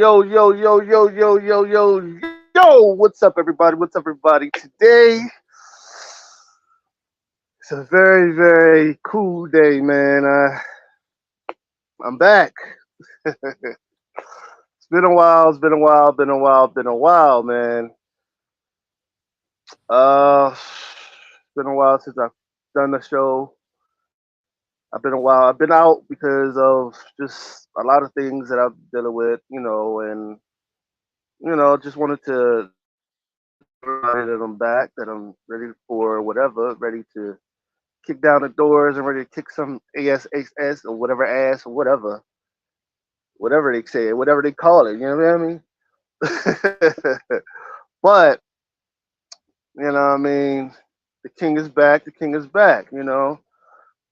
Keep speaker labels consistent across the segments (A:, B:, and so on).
A: Yo, yo, yo, yo, yo, yo, yo, yo. What's up, everybody? What's up, everybody? Today, it's a very, very cool day, man. I'm back. It's been a while. It's been a while. Been a while. Been a while, man. It's been a while since I've done the show. I've been a while. I've been out because of just a lot of things that I'm dealing with, and just wanted to everybody that I'm back, that I'm ready for whatever, ready to kick down the doors and ready to kick some ass or whatever ass or whatever they say, whatever they call it. You know what I mean? But you know what I mean. The king is back. The king is back.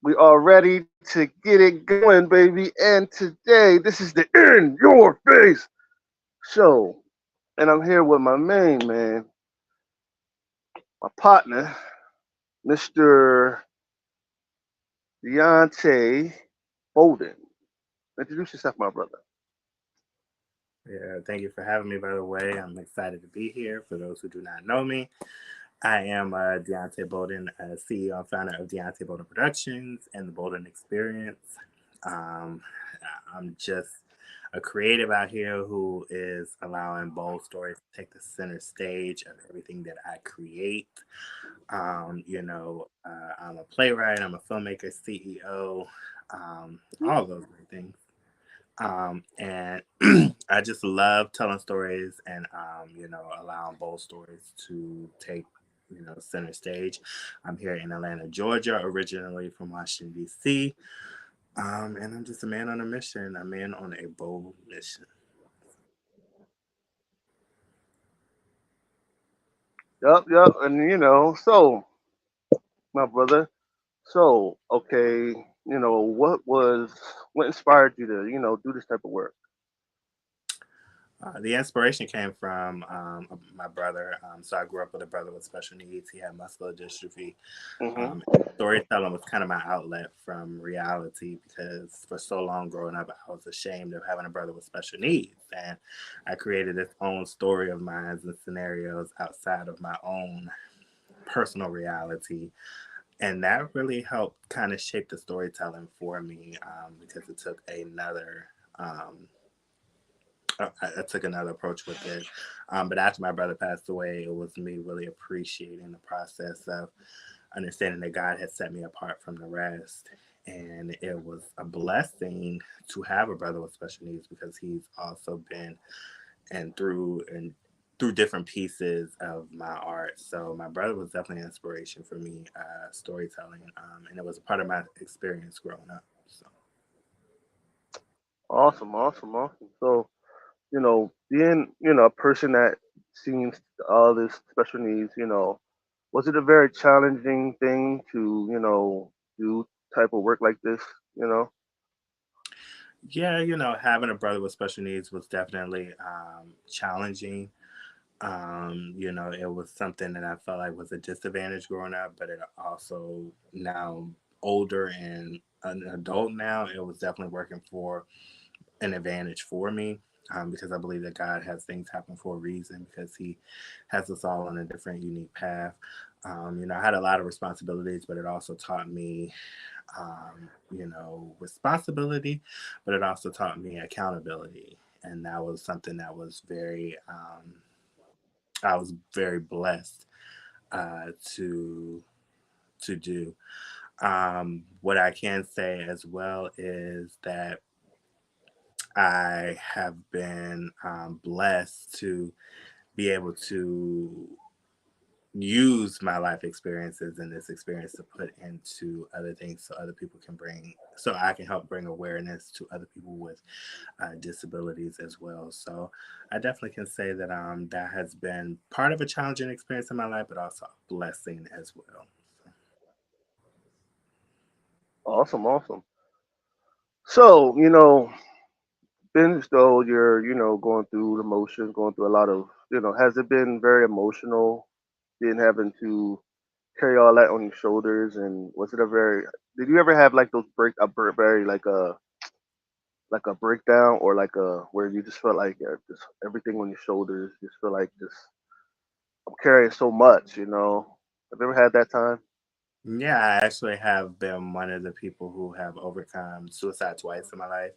A: We are ready to get it going, baby. And today, this is the In Your Face show, and I'm here with my main man, my partner, Mr. Deonte Bolden. Introduce yourself, my brother.
B: Yeah, thank you for having me, by the way. I'm excited to be here. For those who do not know me, I am Deontay Bolden, CEO and founder of Deontay Bolden Productions and the Bolden Experience. Um, I'm just a creative out here who is allowing bold stories to take the center stage of everything that I create. I'm a playwright, I'm a filmmaker, CEO, all those great things. And I just love telling stories and allowing bold stories to take center stage. I'm here in Atlanta, Georgia, originally from Washington D.C. And I'm just a man on a mission, a man on a bold mission.
A: Yup, yup. And my brother. So, okay, what inspired you to, do this type of work?
B: The inspiration came from my brother. So I grew up with a brother with special needs. He had muscular dystrophy.
A: Hmm.
B: Storytelling was kind of my outlet from reality because for so long growing up, I was ashamed of having a brother with special needs. And I created this own story of mine and scenarios outside of my own personal reality. And that really helped kind of shape the storytelling for me because it took um, I took another approach with it. But after my brother passed away, it was me really appreciating the process of understanding that God had set me apart from the rest. And it was a blessing to have a brother with special needs because he's also been and through different pieces of my art. So my brother was definitely an inspiration for me, storytelling, and it was a part of my experience growing up. So.
A: Awesome, awesome, awesome. So, being, a person that seems all this special needs, was it a very challenging thing to, do type of work like this, you know?
B: Yeah, having a brother with special needs was definitely challenging. It was something that I felt like was a disadvantage growing up, but it also now older and an adult now, it was definitely working for an advantage for me. Because I believe that God has things happen for a reason because He has us all on a different, unique path. I had a lot of responsibilities, but it also taught me responsibility, but it also taught me accountability. And that was something that was I was very blessed uh, to to do. What I can say as well is that I have been blessed to be able to use my life experiences and this experience to put into other things so I can help bring awareness to other people with disabilities as well. So I definitely can say that that has been part of a challenging experience in my life, but also a blessing as well.
A: Awesome, awesome. So, being as though you're, going through the motions, going through a lot of, has it been very emotional, being having to carry all that on your shoulders? And was it a very, did you ever have like those very like like a breakdown or like a where you just felt like just everything on your shoulders, just feel like just I'm carrying so much, you know. Have you ever had that time?
B: Yeah, I actually have been one of the people who have overcome suicide twice in my life.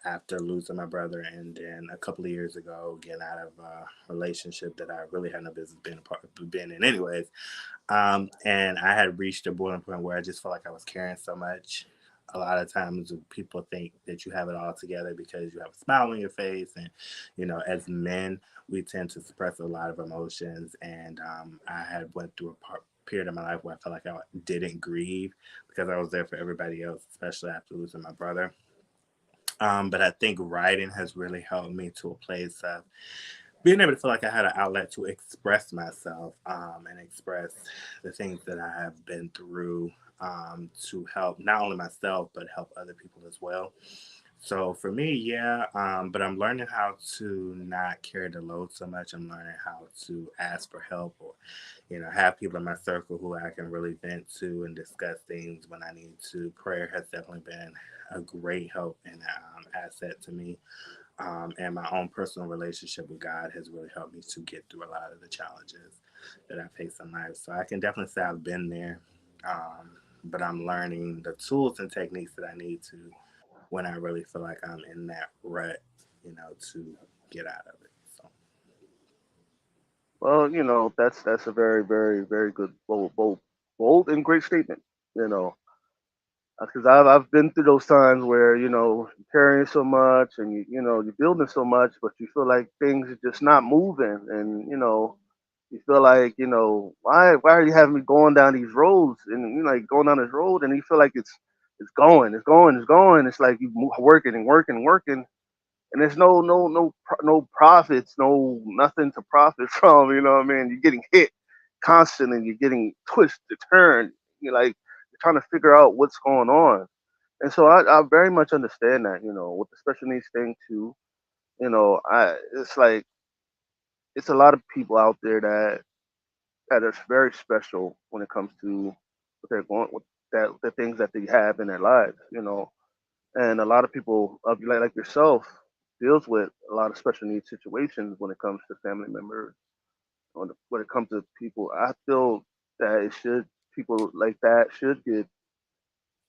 B: After losing my brother, and then a couple of years ago, getting out of a relationship that I really had no business being in, anyways. And I had reached a boiling point where I just felt like I was carrying so much. A lot of times people think that you have it all together because you have a smile on your face. And, as men, we tend to suppress a lot of emotions. And I had went through a period of my life where I felt like I didn't grieve because I was there for everybody else, especially after losing my brother. But I think writing has really helped me to a place of being able to feel like I had an outlet to express myself, and express the things that I have been through, to help not only myself but help other people as well. So for me, yeah, but I'm learning how to not carry the load so much. I'm learning how to ask for help, or have people in my circle who I can really vent to and discuss things when I need to. Prayer has definitely been a great help and asset to me, and my own personal relationship with God has really helped me to get through a lot of the challenges that I face in life. So I can definitely say I've been there, but I'm learning the tools and techniques that I need to when I really feel like I'm in that rut, to get out of it. So,
A: Well, that's a very, very, very good, bold and great statement. You know, because I've been through those times where you're carrying so much and you're building so much, but you feel like things are just not moving, and you feel like why are you having me going down these roads and like going down this road, and you feel like it's going, it's going, it's going. It's like working and working and working, and there's no profits, no nothing to profit from. You know what I mean? You're getting hit constantly. You're getting twisted, turned. You're trying to figure out what's going on. And so I very much understand that. With the special needs thing too. I it's like it's a lot of people out there that are very special when it comes to what they're going with that the things that they have in their lives. And a lot of people like yourself deals with a lot of special needs situations when it comes to family members, when it comes to people. I feel that it should people like that should get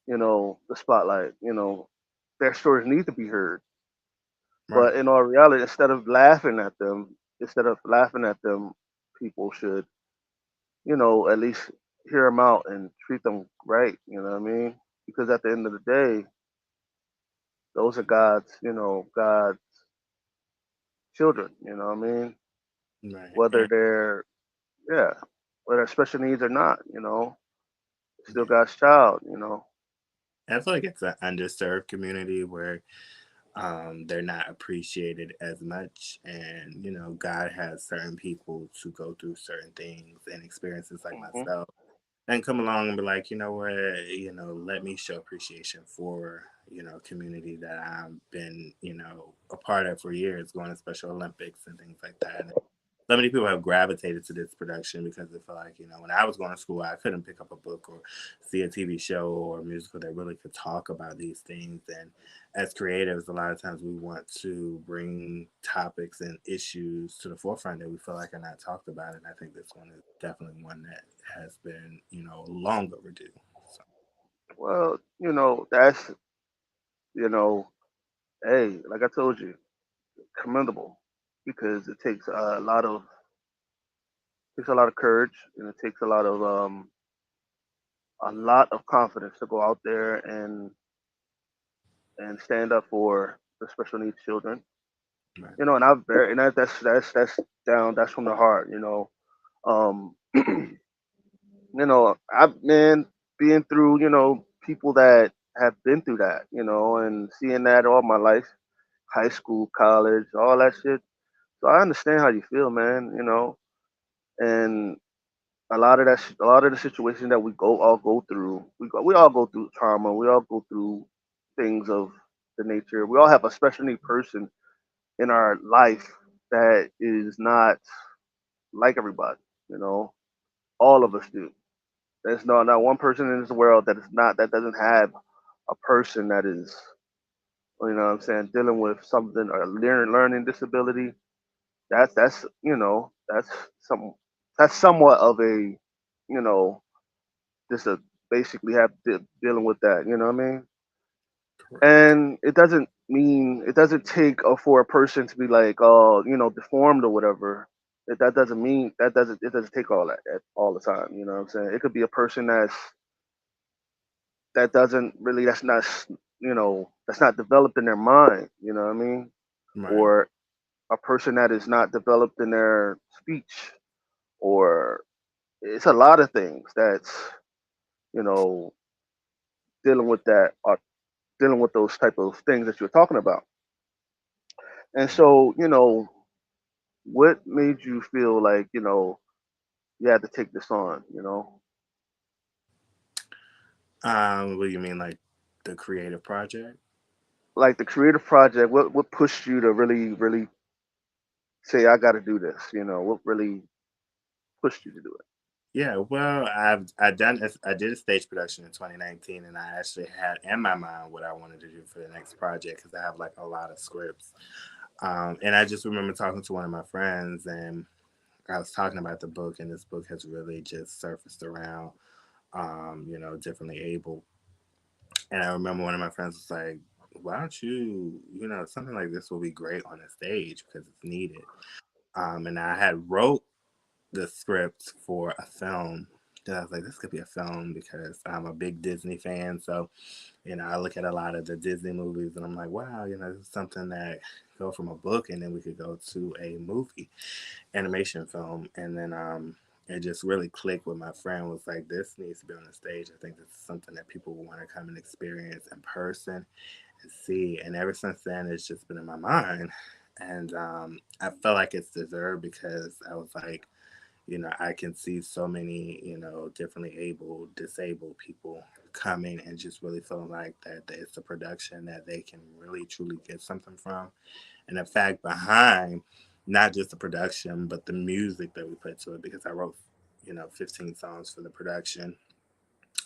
A: the spotlight. Their stories need to be heard,
B: right,
A: but in all reality, instead of laughing at them, people should at least hear them out and treat them right. You know what I mean? Because at the end of the day, those are God's children. You know what I mean?
B: right.
A: Whether
B: And
A: they're yeah, whether special needs or not, still God's child.
B: I feel like it's an underserved community where they're not appreciated as much. And, God has certain people to go through certain things and experiences like
A: Hmm.
B: myself and come along and be like, you know what, let me show appreciation for, community that I've been, a part of for years, going to Special Olympics and things like that. And so many people have gravitated to this production because they feel like, when I was going to school, I couldn't pick up a book or see a TV show or a musical that really could talk about these things. And as creatives, a lot of times we want to bring topics and issues to the forefront that we feel like are not talked about. And I think this one is definitely one that has been, long overdue. So,
A: Well, that's you know, hey, like I told you, commendable because it takes a lot of courage and it takes a lot of confidence to go out there and stand up for the special needs children.
B: right,
A: And I've very and that's down that's from the heart. I've been being through people that have been through that, and seeing that all my life, high school, college, all that shit. So I understand how you feel, man. And a lot of the situations that we all go through, we all go through trauma. We all go through things of the nature. We all have a special need person in our life that is not like everybody. You know, all of us do. There's not one person in this world that doesn't have a person that is, you know what I'm saying, dealing with something, a learning disability, that's you know, some that's somewhat of a, you know, just a basically dealing with that, you know what I mean?
B: Correct.
A: And it doesn't take for a person to be like, oh, you know, deformed or whatever. That doesn't mean it doesn't take all that all the time, you know what I'm saying? It could be a person that doesn't really that's not you know, that's not developed in their mind, you know what I mean?
B: Right.
A: Or a person that is not developed in their speech, or it's a lot of things that's, you know, dealing with that, or dealing with those type of things that you're talking about. And
B: Right.
A: so, you know, what made you feel like, you know, you had to take this on, you know?
B: What do you mean, like the creative project?
A: Like the creative project, what pushed you to really say I got to do this, you know? What really pushed you to do it?
B: Yeah, well, I did a stage production in 2019, and I actually had in my mind what I wanted to do for the next project because I have like a lot of scripts. And I just remember talking to one of my friends, and I was talking about the book, and this book has really just surfaced around, differently able. And I remember one of my friends was like, "Why don't something like this will be great on a stage because it's needed." And I had wrote the script for a film. That I was like, this could be a film because I'm a big Disney fan. So, I look at a lot of the Disney movies and I'm like, wow, this is something that go from a book and then we could go to a movie, animation film. And then it just really clicked with my friend was like, this needs to be on the stage. I think this is something that people want to come and experience in person and see. And ever since then, it's just been in my mind. And I felt like it's deserved because I was like, I can see so many, differently able, disabled people coming and just really feeling like that it's a production that they can really truly get something from. And the fact behind not just the production, but the music that we put to it, because I wrote, 15 songs for the production,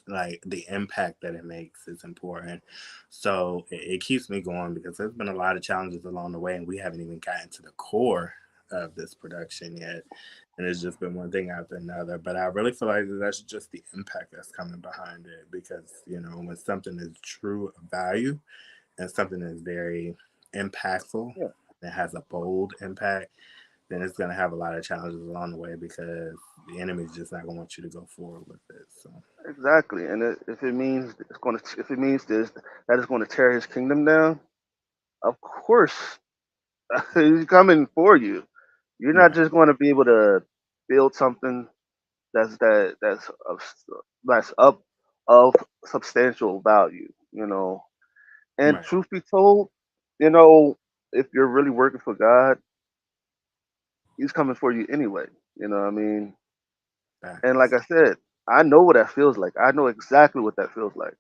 B: like the impact that it makes is important. So it keeps me going because there's been a lot of challenges along the way, and we haven't even gotten to the core of this production yet. And it's just been one thing after another. But I really feel like that's just the impact that's coming behind it because, when something is true value and something is very impactful,
A: Yeah,
B: that has a bold impact, then it's going to have a lot of challenges along the way because the enemy's just not going to want you to go forward with it. So,
A: exactly. And if it means if it means this that is going to tear his kingdom down, of course he's coming for you. You're not
B: right.
A: just going to be able to build something that's that's up of substantial value, you know. And
B: Right.
A: truth be told, you know, if you're really working for God, He's coming for you anyway. You know what I mean? And like
B: Facts.
A: I said, I know what that feels like. I know exactly what that feels like.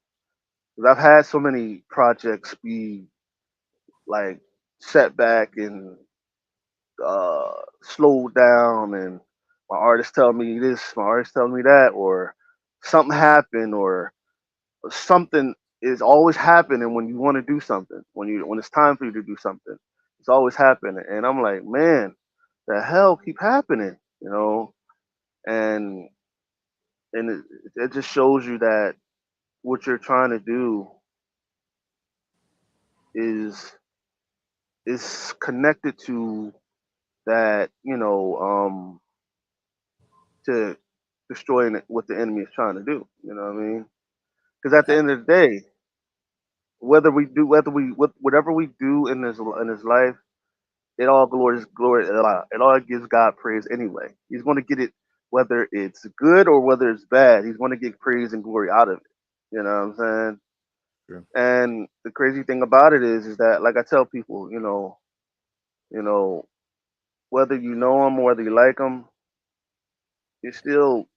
A: 'Cause I've had so many projects be like set back and uh, slowed down, and my artist tell me this, my artist tell me that, or something happened, or something is always happening when you want to do something, when it's time for you to do something, it's always happening, and I'm like, man, the hell keep happening, you know, and it just shows you that what you're trying to do is is connected to that, you know, to destroying what the enemy is trying to do. You know what I mean? Because at the end of the day, whatever we do in this life, it all glory. It all gives God praise anyway. He's going to get it whether it's good or whether it's bad. He's going to get praise and glory out of it. You know what I'm saying?
B: True.
A: And the crazy thing about it is that, like I tell people, you know, whether you know him or whether you like him, you're still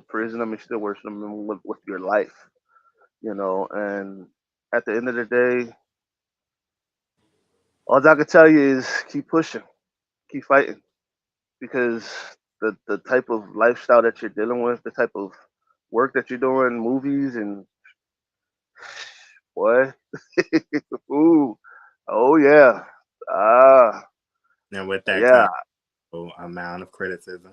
A: praising him and still worshiping him with your life. You know, and at the end of the day, all I can tell you is keep pushing, keep fighting, because the type of lifestyle that you're dealing with, the type of work that you're doing, movies and boy. Ooh, oh yeah. Ah,
B: And with that
A: yeah.
B: comes amount of criticism.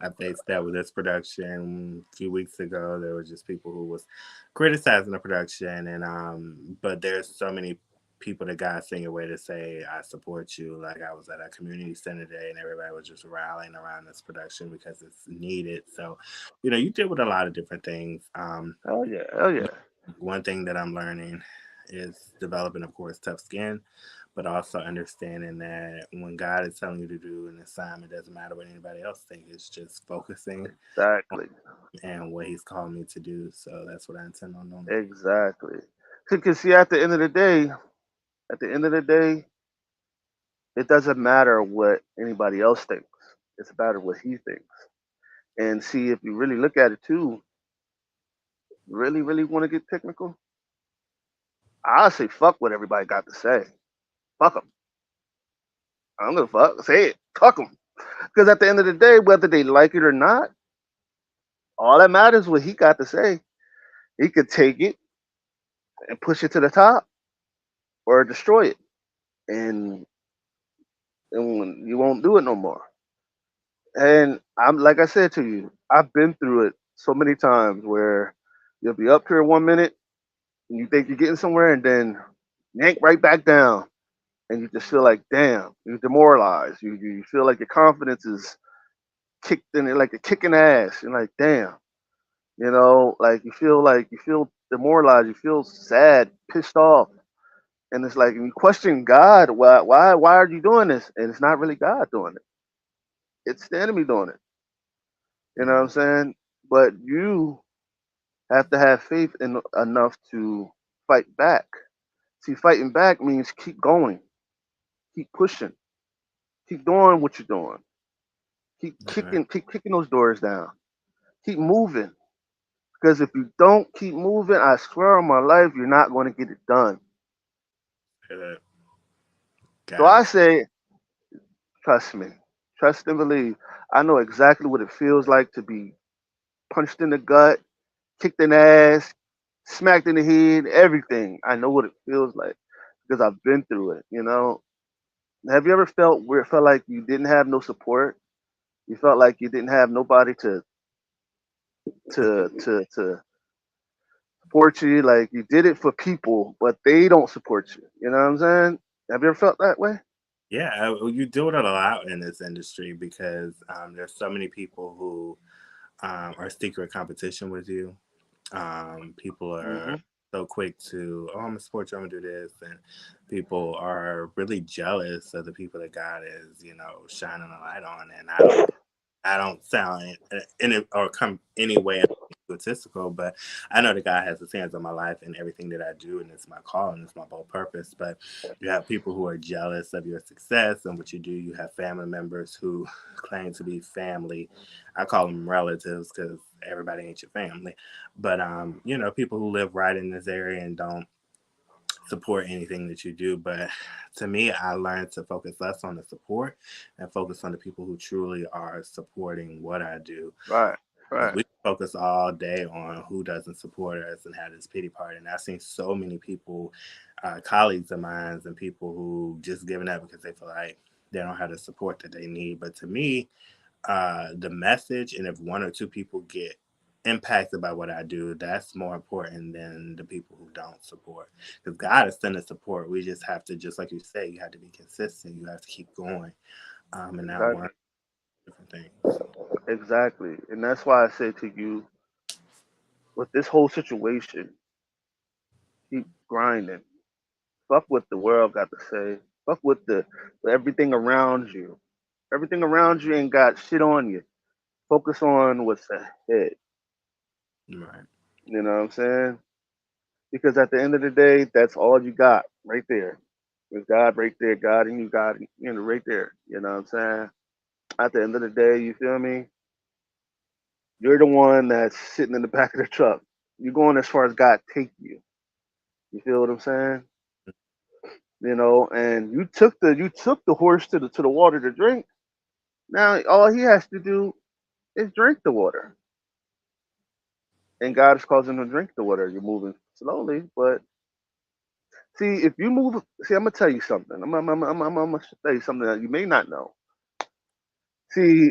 B: I faced that with this production a few weeks ago. There were just people who was criticizing the production, and but there's so many people that God sent your way to say, "I support you." Like I was at a community center day, and everybody was just rallying around this production because it's needed. So, you deal with a lot of different things.
A: Hell yeah. Hell yeah.
B: One thing that I'm learning is developing, of course, tough skin, but also understanding that when God is telling you to do an assignment, it doesn't matter what anybody else thinks. It's just focusing on
A: Exactly.
B: and what He's called me to do. So that's what I intend on doing.
A: Exactly. Because see, at the end of the day, at the end of the day, it doesn't matter what anybody else thinks. It's about what he thinks. And see, if you really look at it too, really, really want to get technical, I say fuck what everybody got to say. Fuck them. I'm gonna fuck say it. Fuck them. Because at the end of the day, whether they like it or not, all that matters is what he got to say. He could take it and push it to the top or destroy it, and and you won't do it no more. And I'm like I said to you, I've been through it so many times where you'll be up here 1 minute and you think you're getting somewhere, and then yank right back down, and you just feel like damn, you're demoralized. You feel like your confidence is kicked in, like you're kicking ass. You're like damn, like you feel demoralized. You feel sad, pissed off, and it's like and you question God. Why are you doing this? And it's not really God doing it. It's the enemy doing it. You know what I'm
B: Right.
A: saying? But you have to have faith in enough to fight back. See, fighting back means keep going, keep pushing, keep doing what you're doing,
B: Right.
A: keep kicking those doors down, keep moving. Because if you don't keep moving, I swear on my life, you're not going to get it done.
B: Uh,
A: So
B: God
A: I
B: is.
A: say, trust me, trust and believe. I know exactly what it feels like to be punched in the gut, kicked in the ass, smacked in the head, everything. I know what it feels like because I've been through it. Have you ever felt where it felt like you didn't have no support? You felt like you didn't have nobody to support you. Like you did it for people, but they don't support you. You know what I'm saying? Have you ever felt that way?
B: Yeah, well, you do it a lot in this industry because there's so many people who are secret competition with you. People are
A: Hmm.
B: so quick to, oh, I'm gonna support you, I'm gonna do this, and people are really jealous of the people that God is, shining a light on. And I don't sound in it or come any way egotistical, but I know that God has His hands on my life and everything that I do, and it's my call and it's my whole purpose. But you have people who are jealous of your success and what you do. You have family members who claim to be family. I call them relatives because everybody ain't your family. But people who live right in this area and don't support anything that you do. But to me, I learned to focus less on the support and focus on the people who truly are supporting what I do.
A: Right,
B: Because
A: right.
B: we focus all day on who doesn't support us and have this pity party. And I've seen so many people, colleagues of mine, and people who just giving up because they feel like they don't have the support that they need. But to me, the message, and if one or two people get impacted by what I do, that's more important than the people who don't support. Because God is sending support. We just have to, just like you say, you have to be consistent. You have to keep going, and not learn
A: Exactly,
B: different things.
A: exactly. And that's why I say to you, with this whole situation, keep grinding. Fuck what the world got to say. Fuck what the everything around you. Everything around you ain't got shit on you. Focus on what's ahead.
B: Right.
A: You know what I'm saying? Because at the end of the day, that's all you got right there. There's God right there, God and you, God, right there. You know what I'm saying? At the end of the day, you feel me? You're the one that's sitting in the back of the truck. You're going as far as God take you. You feel what I'm saying? And you took the horse to the water to drink. Now all he has to do is drink the water, and God is causing him to drink the water. You're moving slowly, but See, if you move, see, I'm gonna tell you something. I'm gonna tell you something that you may not know. See,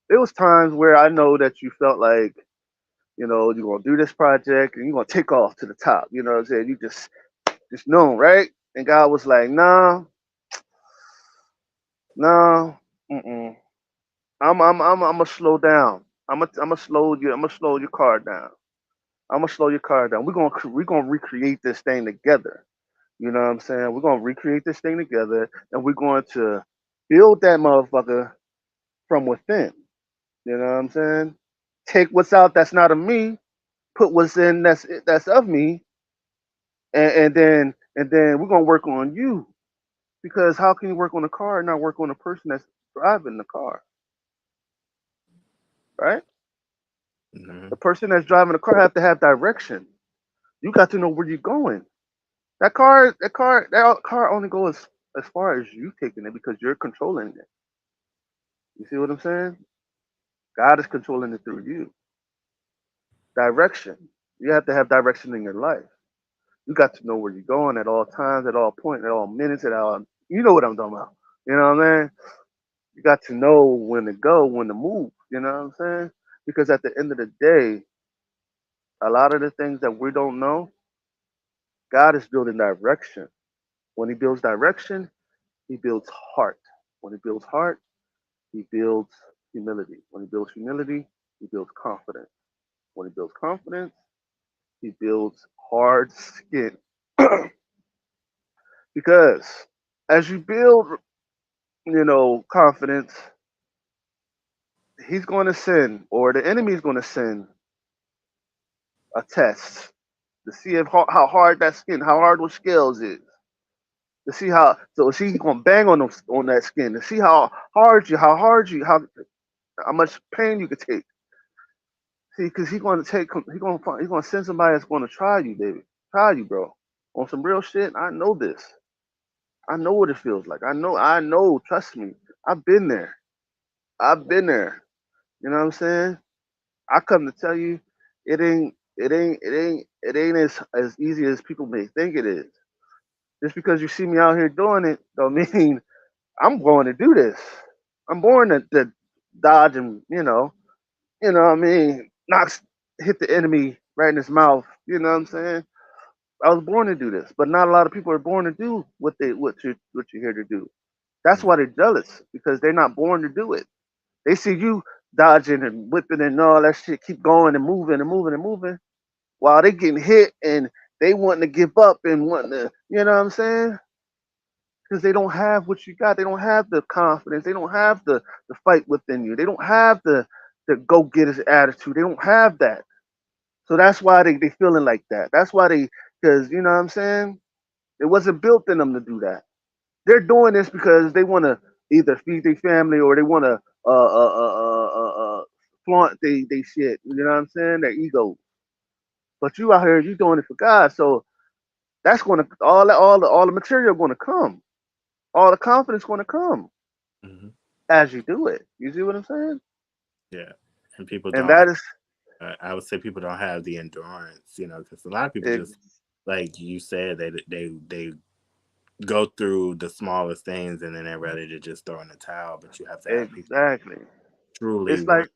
A: there was times where I know that you felt like, you're gonna do this project and you're gonna take off to the top. You know what I'm saying? You just know, right? And God was like, nah, nah, mm-mm. I'm gonna slow down. I'm gonna slow you. I'm gonna slow your car down. I'm gonna slow your car down. We're gonna recreate this thing together. You know what I'm saying? We're gonna recreate this thing together, and we're going to build that motherfucker from within. You know what I'm saying? Take what's out that's not of me, put what's in that's of me, and then we're gonna work on you. Because how can you work on a car and not work on the person that's driving the car, right?
B: Hmm.
A: The person that's driving the car have to have direction. You got to know where you're going. That car only goes as far as you taking it because you're controlling it. You see what I'm saying? God is controlling it through you. Direction. You have to have direction in your life. You got to know where you're going at all times, at all points, at all minutes, at all. You know what I'm talking about. You know what I mean? You got to know when to go, when to move. You know what I'm saying? Because at the end of the day, a lot of the things that we don't know, God is building direction. When He builds direction, He builds heart. When He builds heart, He builds humility. When He builds humility, He builds confidence. When He builds confidence, He builds hard skin. Because as you build, confidence, He's going to send, or the enemy is going to send a test to see if how hard that skin, how hard those scales is. To see so he's gonna bang on that skin to see how much pain you could take. See, because he's gonna send somebody that's gonna try you, baby, try you, bro, on some real shit. I know this. I know what it feels like. I know. Trust me, I've been there. I've been there. You know what I'm saying? I come to tell you, it ain't as easy as people may think it is. Just because you see me out here doing it, don't mean I'm going to do this. I'm born to dodge and what I mean, not hit the enemy right in his mouth. You know what I'm saying? I was born to do this, but not a lot of people are born to do what you're here to do. That's why they're jealous because they're not born to do it. They see you dodging and whipping and all that shit, keep going and moving and moving and moving, while they getting hit and they wanting to give up and wanting to, you know what I'm saying? Because they don't have what you got. They don't have the confidence. They don't have the fight within you. They don't have the go getters attitude. They don't have that. So that's why they feeling like that. That's why because you know what I'm saying. It wasn't built in them to do that. They're doing this because they want to either feed their family or they want to flaunt they shit. You know what I'm saying? Their ego. But you out here, you doing it for God. So that's gonna all the material gonna come. All the confidence gonna come
B: Hmm.
A: as you do it. You see what I'm saying?
B: Yeah, and people
A: And
B: don't.
A: that is
B: I would say people don't have the endurance, because a lot of people just,
A: ex-
B: like you said, they go through the smallest things and then they're ready to just throw in the towel. But you have to have people
A: exactly.
B: truly
A: It's
B: want,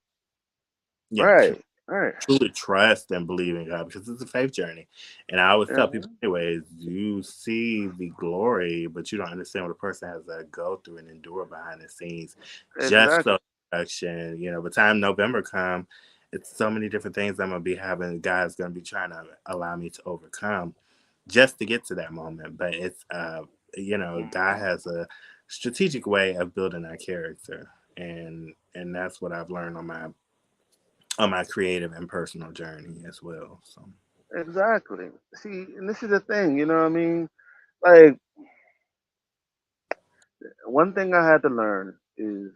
A: like right, right.
B: truly trust and believe in God, because it's a faith journey. And I always tell people,
A: Mhm.
B: anyways, you see the glory, but you don't understand what a person has to go through and endure behind the scenes, just
A: Exactly,
B: so production. By the time November come, it's so many different things I'm gonna be having. God's gonna be trying to allow me to overcome just to get to that moment. But it's God has a strategic way of building our character, and that's what I've learned on my creative and personal journey as well. So.
A: exactly. See, and this is the thing. You know what I mean? Like one thing I had to learn is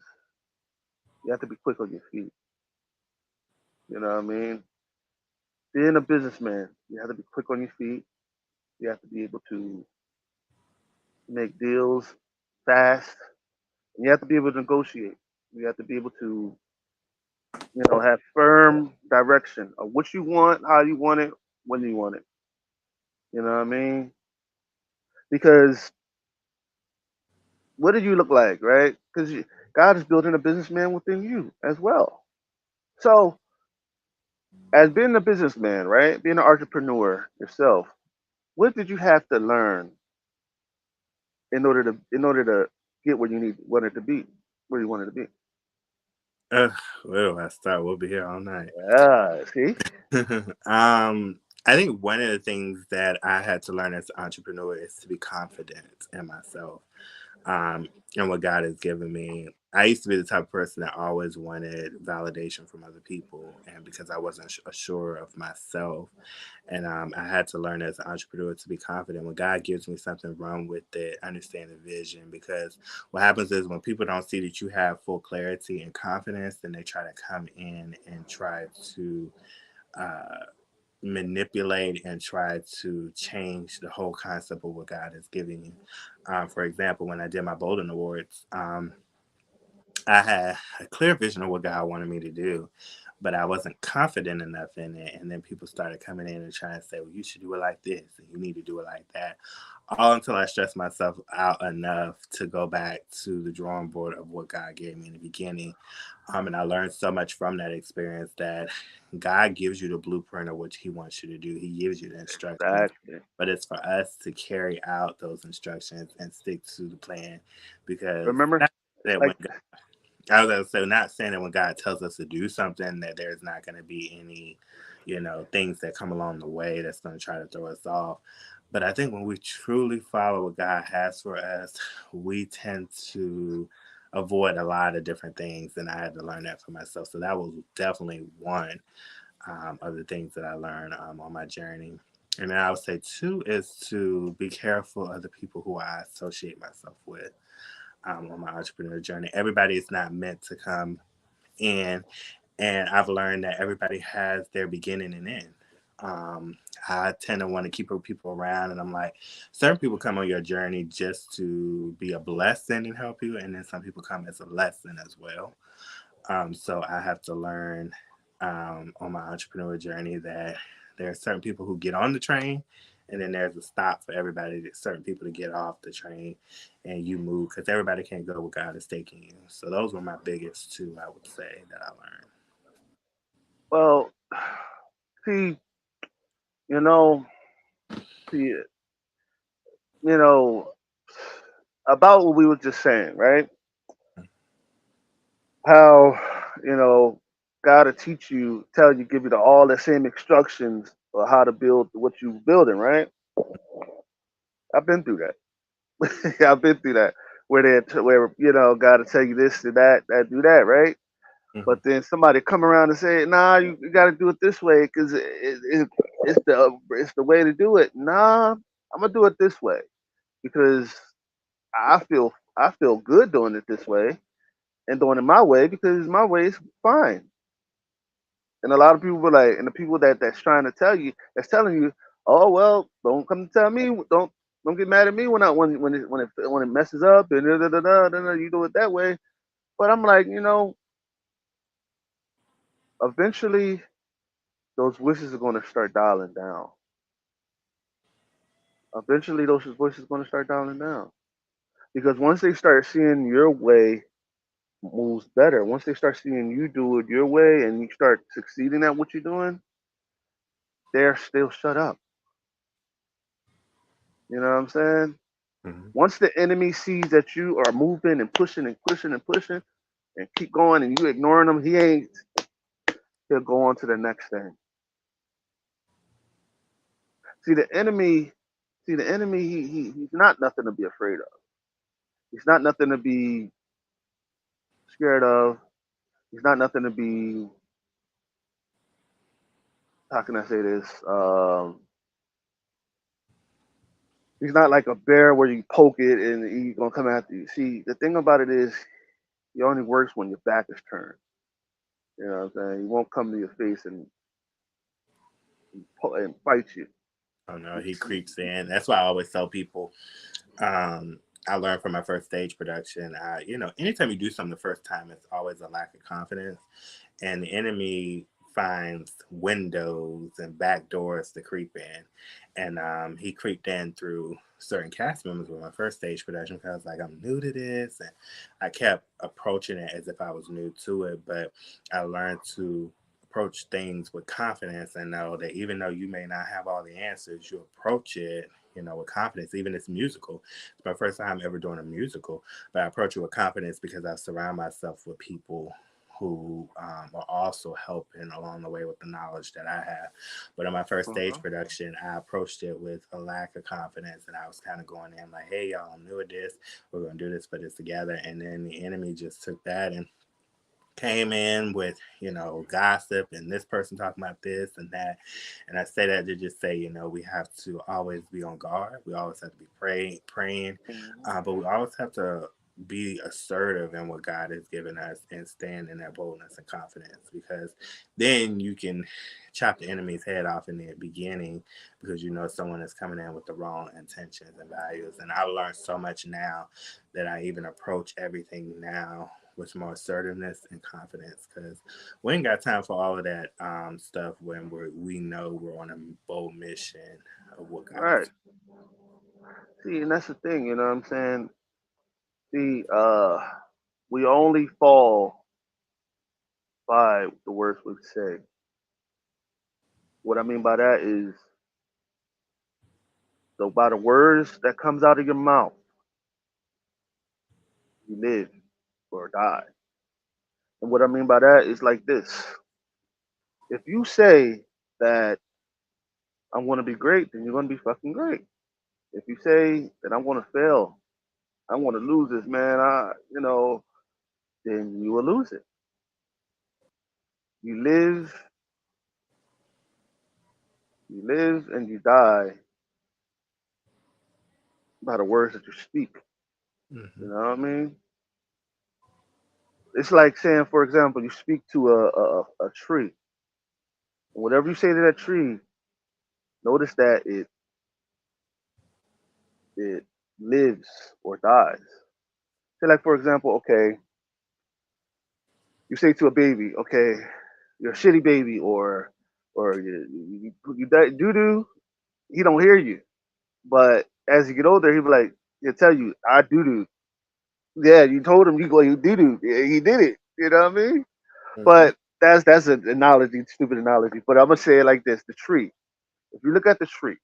A: you have to be quick on your feet. You know what I mean? Being a businessman, you have to be quick on your feet. You have to be able to make deals fast. And you have to be able to negotiate. You have to be able to, have firm direction of what you want, how you want it, when you want it. You know what I mean? Because what do you look like, right? Because God is building a businessman within you as well. So, as being a businessman, right, being an entrepreneur yourself, what did you have to learn in order to get where you wanted to be, where you wanted to be?
B: Uh, where do I start? We'll be here all night.
A: Yeah, see,
B: I think one of the things that I had to learn as an entrepreneur is to be confident in myself, um, and what God has given me. I used to be the type of person that always wanted validation from other people, and because I wasn't sure of myself, and I had to learn as an entrepreneur to be confident. When God gives me something, run with it, understand the vision. Because what happens is when people don't see that you have full clarity and confidence, then they try to come in and try to uh, manipulate and try to change the whole concept of what God is giving you. For example, when I did my Bolden Awards, I had a clear vision of what God wanted me to do, but I wasn't confident enough in it. And then people started coming in and trying to say, well, you should do it like this and you need to do it like that. All until I stressed myself out enough to go back to the drawing board of what God gave me in the beginning. And I learned so much from that experience that God gives you the blueprint of what He wants you to do. He gives you the instructions,
A: exactly.
B: but it's for us to carry out those instructions and stick to the plan because
A: Remember,
B: not
A: it's
B: that
A: like
B: when I was gonna say, not saying that when God tells us to do something, that there's not going to be any, things that come along the way that's going to try to throw us off. But I think when we truly follow what God has for us, we tend to avoid a lot of different things, and I had to learn that for myself. So that was definitely one of the things that I learned on my journey. And then I would say two is to be careful of the people who I associate myself with on my entrepreneur journey. Everybody is not meant to come in, and I've learned that everybody has their beginning and end. Um, I tend to want to keep people around, and I'm like, certain people come on your journey just to be a blessing and help you, and then some people come as a lesson as well. So I have to learn on my entrepreneur journey that there are certain people who get on the train, and then there's a stop for everybody, certain people to get off the train, and you move because everybody can't go where God is taking you. So those were my biggest two, I would say, that I learned.
A: well, see, you know, see, you know, about what we were just saying, right? How, you know, God will teach you, tell you, give you all the same instructions on how to build what you're building, right? I've been through that. I've been through that where God will tell you this and that do that, right?
B: Hmm.
A: But then somebody come around and say, nah, you got to do it this way because it's the way to do it. Nah, I'm gonna do it this way because I feel good doing it this way and doing it my way because my way is fine. And a lot of people were like, and the people that's trying to tell you, that's telling you, oh well, don't come to tell me, don't get mad at me when it messes up and you do it that way. But I'm like, eventually those wishes are going to start dialing down. Eventually those voices are going to start dialing down because once they start seeing your way moves better, once they start seeing you do it your way and you start succeeding at what you're doing, they're still shut up. You know what I'm saying?
B: Hmm.
A: Once the enemy sees that you are moving and pushing and pushing and pushing and keep going and you ignoring him, he'll go on to the next thing. See the enemy, he's not nothing to be afraid of. He's not nothing to be scared of. He's not nothing to be, how can I say this? He's not like a bear where you poke it and he's gonna come after you. See, the thing about it is he only works when your back is turned. You know what I'm saying? He won't come to your face and fight you.
B: Oh no, he creeps in. That's why I always tell people. Um, I learned from my first stage production. Anytime you do something the first time, it's always a lack of confidence, and the enemy finds windows and back doors to creep in. And he creeped in through certain cast members with my first stage production because I was like, I'm new to this. And I kept approaching it as if I was new to it. But I learned to approach things with confidence and know that even though you may not have all the answers, you approach it, with confidence. Even it's musical. It's my first time ever doing a musical, but I approach it with confidence because I surround myself with people who are also helping along the way with the knowledge that I have. But in my first stage
A: Uh-huh.
B: production, I approached it with a lack of confidence, and I was kind of going in like, "Hey, y'all, I'm new at this. We're gonna do this, put this together." And then the enemy just took that and came in with gossip and this person talking about this and that. And I say that to just say, we have to always be on guard. We always have to be praying,
A: Mhm.
B: but we always have to be assertive in what God has given us and stand in that boldness and confidence, because then you can chop the enemy's head off in the beginning, because someone is coming in with the wrong intentions and values. And I've learned so much now that I even approach everything now with more assertiveness and confidence, because we ain't got time for all of that stuff when we know we're on a bold mission of what God
A: Right.
B: is.
A: See, and that's the thing, you know what I'm saying? See, we only fall by the words we say. What I mean by that is, so by the words that comes out of your mouth, you live or die. And what I mean by that is like this. If you say that I'm gonna be great, then you're gonna be fucking great. If you say that I'm gonna fail, I want to lose this, man, then you will lose it. You live, you live and you die by the words that you speak.
B: Mm-hmm.
A: You know what I mean? It's like saying, for example, you speak to a tree. Whatever you say to that tree, notice that it lives or dies. Say, like, for example, okay, you say to a baby, okay, you're a shitty baby, or you doo doo. He don't hear you, but as you get older, he'll tell you, I doo doo. Yeah, you told him you doo doo. Yeah, he did it. You know what I mean?
B: Mm-hmm.
A: But that's an analogy, stupid analogy. But I'm gonna say it like this: the tree. If you look at the tree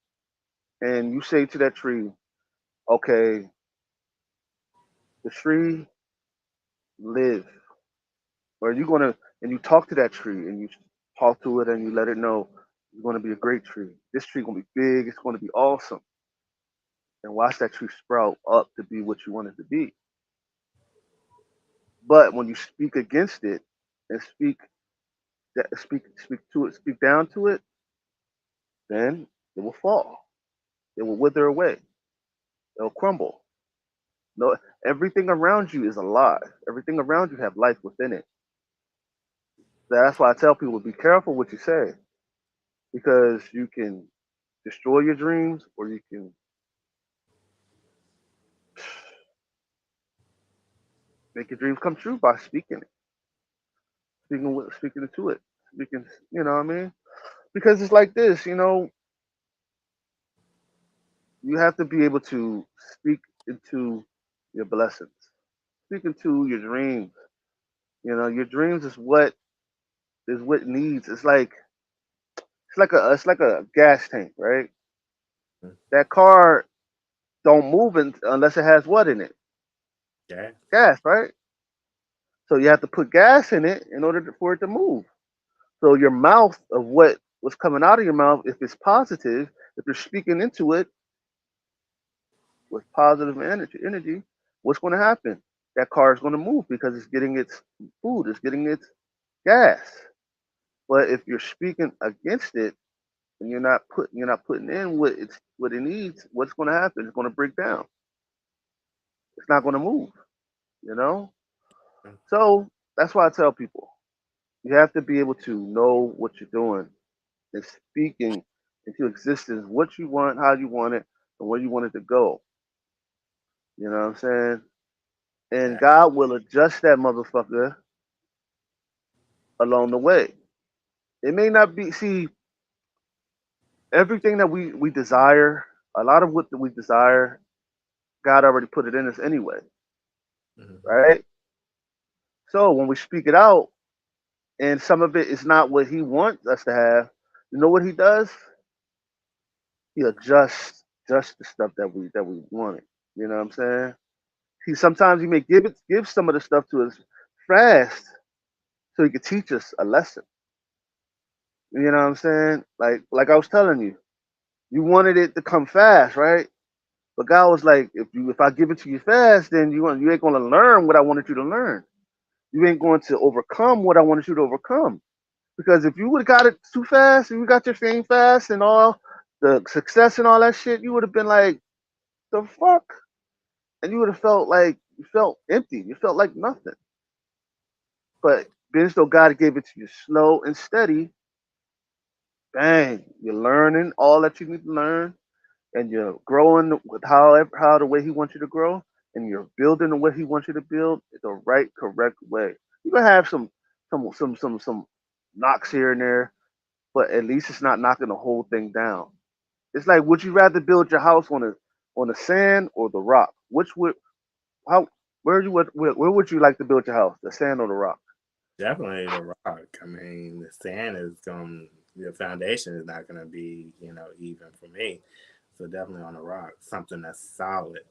A: and you say to that tree, okay, the tree live, or you gonna and you talk to that tree and you talk to it and you let it know it's gonna be a great tree. This tree gonna be big. It's gonna be awesome. And watch that tree sprout up to be what you want it to be. But when you speak against it and speak to it, speak down to it, then it will fall. It will wither away. It'll crumble. No, everything around you is alive. Everything around you have life within it. That's why I tell people, be careful what you say, because you can destroy your dreams or you can make your dreams come true by speaking to it, speaking. You know what I mean? Because it's like this. You have to be able to speak into your blessings, speak into your dreams. Your dreams is what needs. It's like a gas tank, right? That car don't move unless it has what in it?
B: Yeah.
A: Gas, right? So you have to put gas in it in order for it to move. So your mouth of what's coming out of your mouth, if it's positive, if you're speaking into it with positive energy, what's going to happen? That car is going to move because it's getting its food, it's getting its gas. But if you're speaking against it and you're not putting in what it needs, what's going to happen? It's going to break down. It's not going to move. You know. So that's why I tell people you have to be able to know what you're doing and speaking into existence what you want, how you want it, and where you want it to go. You know what I'm saying? And
B: Yeah.
A: God will adjust that motherfucker along the way. It may not be. See, everything that we desire, a lot of what we desire, God already put it in us anyway,
B: Hmm.
A: right? So when we speak it out, and some of it is not what He wants us to have, you know what He does? He adjusts just the stuff that we wanted. You know what I'm saying? He sometimes He may give some of the stuff to us fast so He could teach us a lesson. You know what I'm saying? Like I was telling you, you wanted it to come fast, right? But God was like, if I give it to you fast, then you ain't gonna learn what I wanted you to learn. You ain't going to overcome what I wanted you to overcome. Because if you would have got it too fast and you got your fame fast and all the success and all that shit, you would have been like, the fuck? And you would have felt like you felt empty. You felt like nothing. But being as though God gave it to you slow and steady, bang, you're learning all that you need to learn and you're growing with how the way he wants you to grow, and you're building the way he wants you to build the right, correct way. You're gonna have some knocks here and there, but at least it's not knocking the whole thing down. It's like, would you rather build your house on the sand or the rock? Which would how where would you like to build your house? The sand or the rock?
B: Definitely the rock. I mean, the sand is going. The foundation is not going to be, even for me. So definitely on the rock, something that's solid.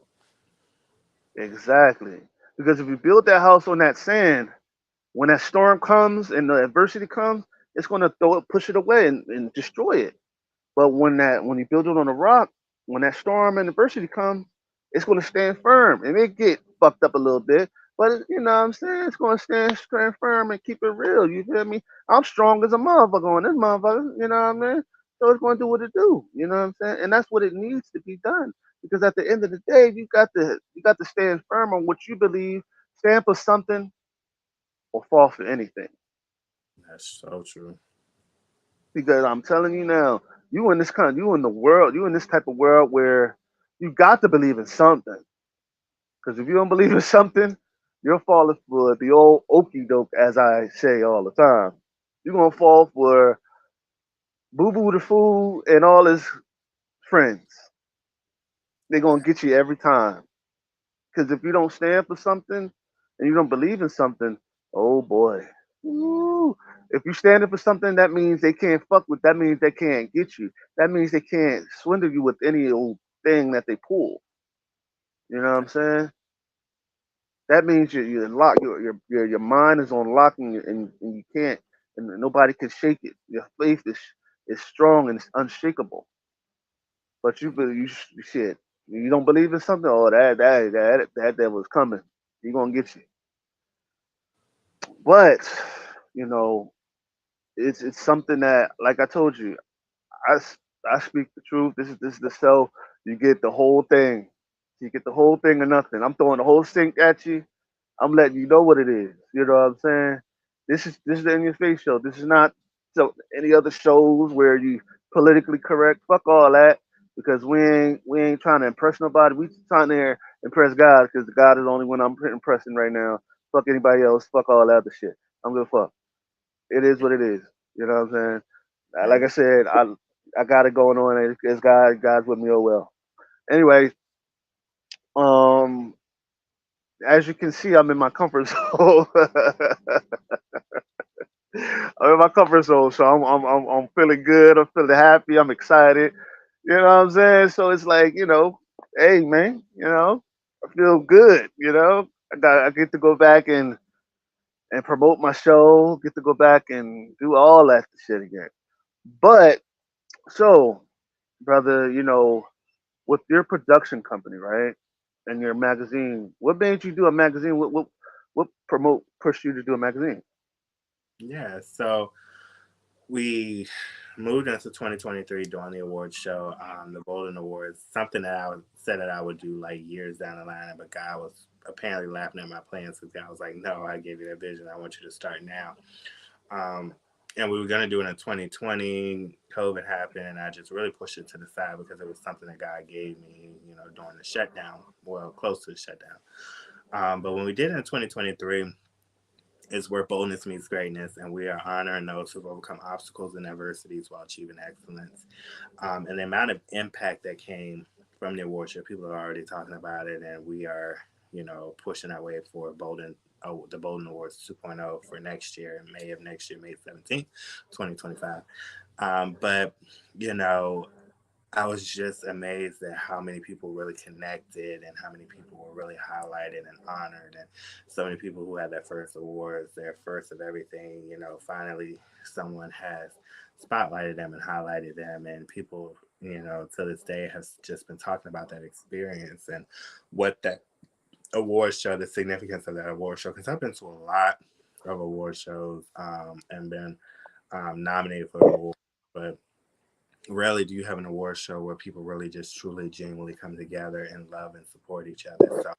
A: Exactly. Because if you build that house on that sand, when that storm comes and the adversity comes, it's going to push it away and destroy it. But when you build it on a rock, when that storm and adversity comes, it's going to stand firm. It may get fucked up a little bit, but you know what I'm saying? It's going to stand firm and keep it real. You feel me? I'm strong as a motherfucker on this motherfucker. You know what I mean? So it's going to do what it do. You know what I'm saying? And that's what it needs to be done. Because at the end of the day, you got to stand firm on what you believe, stand for something, or fall for anything.
B: That's so true.
A: Because I'm telling you now, you in the world, you in this type of world where you got to believe in something. Because if you don't believe in something, you're falling for the old okey doke, as I say all the time. You're gonna fall for Boo Boo the Fool and all his friends. They're gonna get you every time. Because if you don't stand for something and you don't believe in something, oh boy. Ooh. If you stand up for something, that means they can't fuck with. That means they can't get you. That means they can't swindle you with any old thing that they pull. You know what I'm saying? That means you're locked. Your mind is on lock, and you can't, and nobody can shake it. Your faith is strong and it's unshakable. But you shit. You don't believe in something. Oh, that was coming. He gonna get you. But you know, it's something that, like I told you, I speak the truth. This is the show. You get the whole thing. You get the whole thing or nothing. I'm throwing the whole sink at you. I'm letting you know what it is. You know what I'm saying? This is the In Your Face show. This is not so any other shows where you politically correct. Fuck all that. Because we ain't trying to impress nobody. We trying to impress God because God is the only one I'm impressing right now. Fuck anybody else. Fuck all that other shit. I'm gonna fuck. It is what it is. You know what I'm saying? Like I
B: Hey,
A: said, I got it going on. It's God's with me. Oh well. Anyway, um, as you can see, I'm in my comfort zone. I'm in my comfort zone, so I'm feeling good. I'm feeling happy. I'm excited. You know what I'm saying? So it's like, hey man, I feel good. I get to go back and promote my show. Get to go back and do all that shit again. But so, brother, with your production company, right, and your magazine, what made you do a magazine? What promote pushed you to do a magazine?
B: yeah. So we moved into 2023 during the awards show, the Bolden Awards, something that said that I would do like years down the line, but God was apparently laughing at my plans because God was like, "No, I gave you that vision. I want you to start now." Um, and we were gonna do it in 2020. COVID happened, and I just really pushed it to the side because it was something that God gave me, during the shutdown, well, close to the shutdown. But when we did it in 2023, is where boldness meets greatness, and we are honoring those who've overcome obstacles and adversities while achieving excellence. And the amount of impact that came from the award show, people are already talking about it, and we are, pushing our way for the Bolden Awards 2.0 for next year, in May of next year, May 17th, 2025. But, you know, I was just amazed at how many people really connected and how many people were really highlighted and honored, and so many people who had their first awards, their first of everything. Finally someone has spotlighted them and highlighted them, and people, to this day has just been talking about that experience and what that award show, the significance of that award show. Because I've been to a lot of award shows, and been nominated for awards, but rarely do you have an award show where people really just truly genuinely come together and love and support each other. So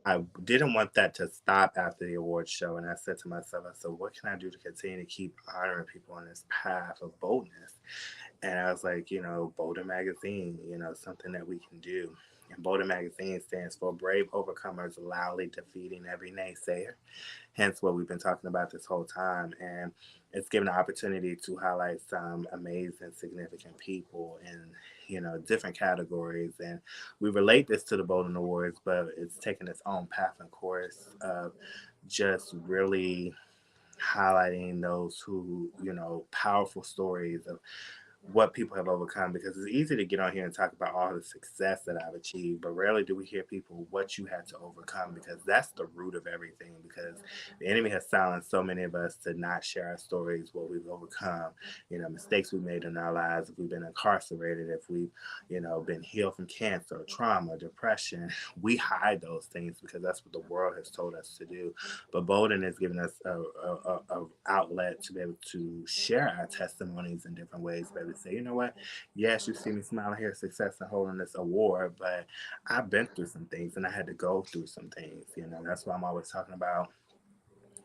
B: I didn't want that to stop after the award show, and I said to myself, I said, what can I do to continue to keep honoring people on this path of boldness? And I was like, Bolden Magazine, something that we can do. And Bolden Magazine stands for Brave Overcomers Loudly Defeating Every Naysayer, hence what we've been talking about this whole time. And it's given an opportunity to highlight some amazing, significant people in, different categories. And we relate this to the Bolden Awards, but it's taken its own path and course of just really highlighting those who, powerful stories of what people have overcome, because it's easy to get on here and talk about all the success that I've achieved, but rarely do we hear people what you had to overcome, because that's the root of everything. Because the enemy has silenced so many of us to not share our stories, what we've overcome, mistakes we made in our lives, if we've been incarcerated, if we've, been healed from cancer, trauma, depression. We hide those things because that's what the world has told us to do. But Bolden has given us a outlet to be able to share our testimonies in different ways, be able to say, you know what, yes, you see me smiling here, success and holding this award, but I've been through some things and I had to go through some things. That's why I'm always talking about,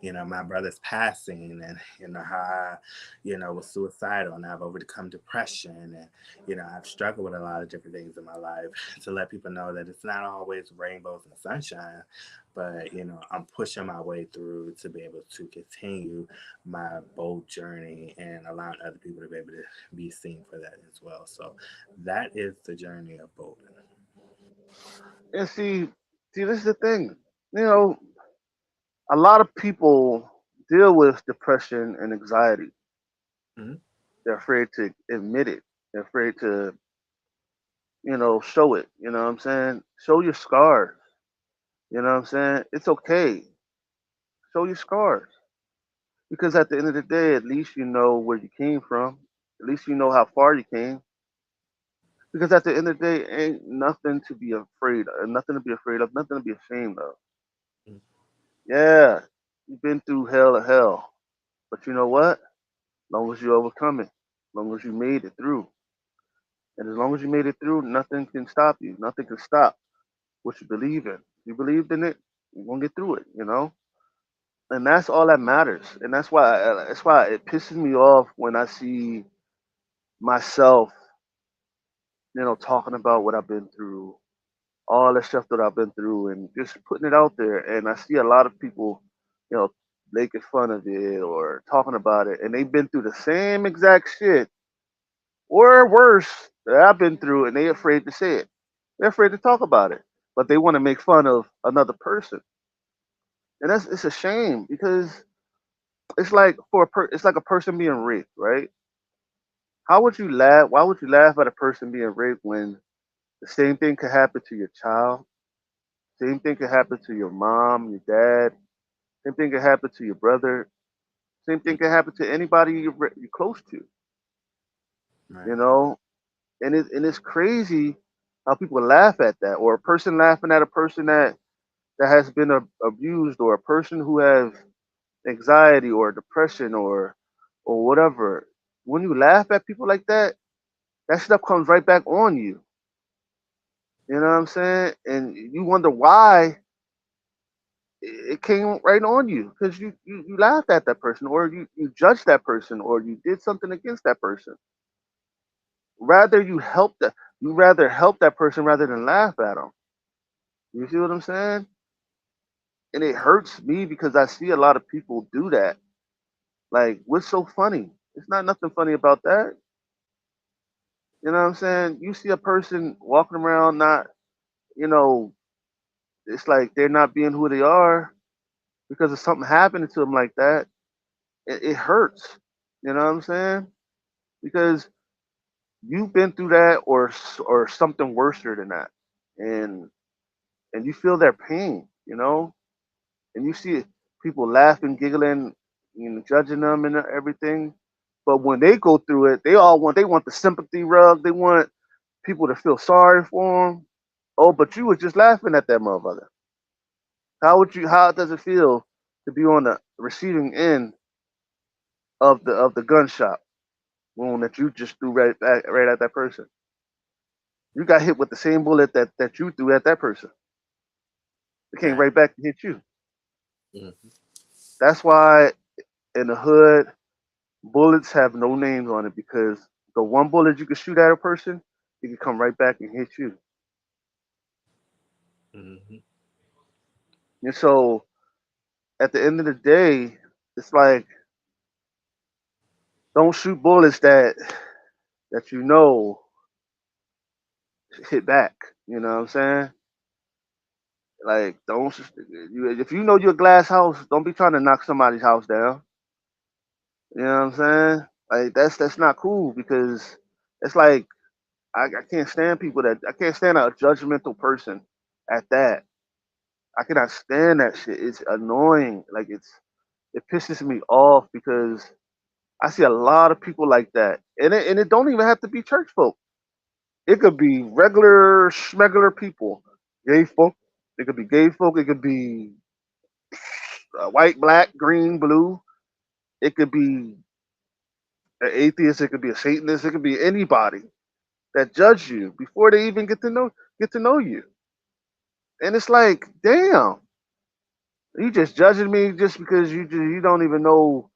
B: my brother's passing, and how I, was suicidal, and I've overcome depression, and I've struggled with a lot of different things in my life, to let people know that it's not always rainbows and sunshine, but I'm pushing my way through to be able to continue my bold journey and allowing other people to be able to be seen for that as well. So that is the journey of Bolden.
A: And see, this is the thing. You know, a lot of people deal with depression and anxiety.
B: Mm-hmm.
A: They're afraid to admit it. They're afraid to, show it. You know what I'm saying? Show your scars. You know what I'm saying? It's okay. Show your scars. Because at the end of the day, at least you know where you came from. At least you know how far you came. Because at the end of the day, ain't nothing to be afraid of, nothing to be afraid of, nothing to be ashamed of. Yeah, you've been through hell of hell. But you know what? As long as you overcome it, as long as you made it through, and as long as you made it through, nothing can stop you. Nothing can stop what you believe in. If you believed in it, you're gonna get through it. And that's all that matters. And that's why it pisses me off when I see myself, talking about what I've been through, all the stuff that I've been through, and just putting it out there. And I see a lot of people, you know, making fun of it or talking about it, and they've been through the same exact shit or worse that I've been through, and they're afraid to say it. They're afraid to talk about it, but they want to make fun of another person, and it's a shame because it's like a person being raped, right? How would you laugh? Why would you laugh at a person being raped when the same thing could happen to your child? Same thing could happen to your mom, your dad. Same thing could happen to your brother. Same thing could happen to anybody you're close to.
B: Right.
A: You know, and it's crazy how people laugh at that, or a person laughing at a person that has been abused, or a person who has anxiety or depression or whatever. When you laugh at people like that stuff comes right back on you. You know what I'm saying? And you wonder why it came right on you because you laughed at that person, or you judged that person, or you did something against that person. Rather you rather help that person rather than laugh at them. You see what I'm saying? and it hurts me because I see a lot of people do that. Like, what's so funny? It's not nothing funny about that. You know what I'm saying? You see a person walking around not, you know, it's like they're not being who they are because of something happening to them like that. It hurts. You know what I'm saying? Because you've been through that or something worse than that, and you feel their pain. And you see people laughing, giggling, judging them and everything. But when they go through it, they want the sympathy rug. They want people to feel sorry for them. Oh, but you was just laughing at that motherfucker. How does it feel to be on the receiving end of the gunshot wound that you just threw right at that person? You got hit with the same bullet that you threw at that person. It came
B: Right.
A: right back and hit you.
B: Mm-hmm.
A: That's why in the hood, bullets have no names on it because the one bullet you can shoot at a person, it can come right back and hit you.
B: Mm-hmm.
A: And so at the end of the day, it's like don't shoot bullets that hit back. You know what I'm saying? Like don't if you know you're a glass house, don't be trying to knock somebody's house down. You know what I'm saying? Like that's not cool because it's like I can't stand people that I can't stand a judgmental person at that. I cannot stand that shit. It's annoying. Like it pisses me off because I see a lot of people like that, and it don't even have to be church folk. It could be regular schmegular people, gay folk. It could be gay folk. It could be white, black, green, blue. It could be an atheist. It could be a Satanist. It could be anybody that judge you before they even get to know you. And it's like, damn, you just judging me just because you don't even know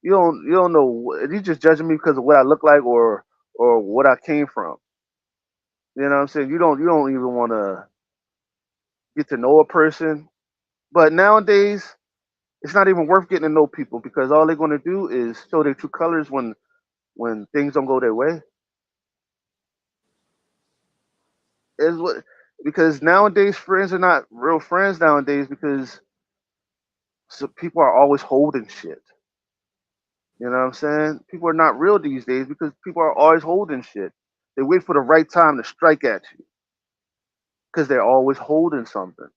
A: you don't know you just judging me because of what I look like or what I came from. You know what I'm saying? You don't even want to get to know a person. But nowadays, it's not even worth getting to know people because all they're going to do is show their true colors when things don't go their way. Is what because nowadays friends are not real friends nowadays because people are always holding shit. You know what I'm saying? People are not real these days because people are always holding shit. They wait for the right time to strike at you because they're always holding something.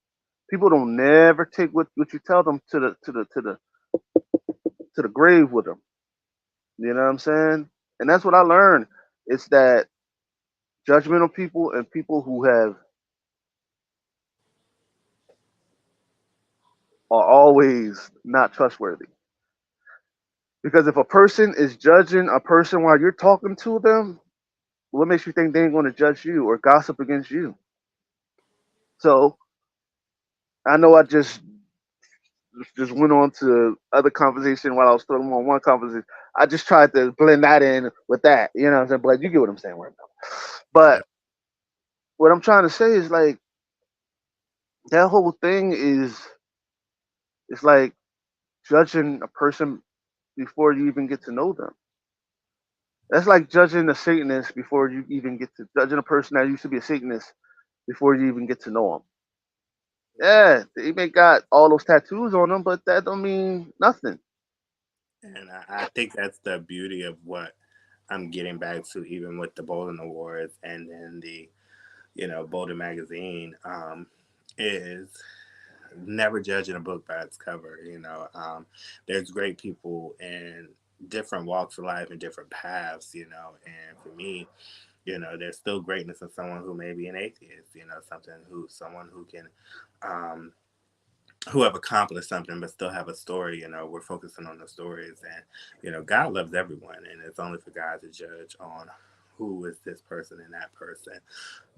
A: People don't never take what you tell them to the grave with them. You know what I'm saying? And that's what I learned. It's that judgmental people and people who have are always not trustworthy. Because if a person is judging a person while you're talking to them, what makes you think they ain't going to judge you or gossip against you? So I know I just went on to other conversation while I was still on one conversation. I just tried to blend that in with that. You know what I'm saying? But you get what I'm saying right now. But
B: Yep.
A: what I'm trying to say is like that whole thing is it's like judging a person before you even get to know them. That's like judging a Satanist before you even get to judging a person that used to be a Satanist before you even get to know them. Yeah, they may got all those tattoos on them, but that don't mean nothing.
B: And I think that's the beauty of what I'm getting back to, even with the Bolden Awards and then the, Bolden magazine, is never judging a book by its cover. There's great people in different walks of life and different paths, and for me, there's still greatness in someone who may be an atheist, someone who can, um, who have accomplished something but still have a story. We're focusing on the stories, and God loves everyone, and it's only for God to judge on who is this person and that person.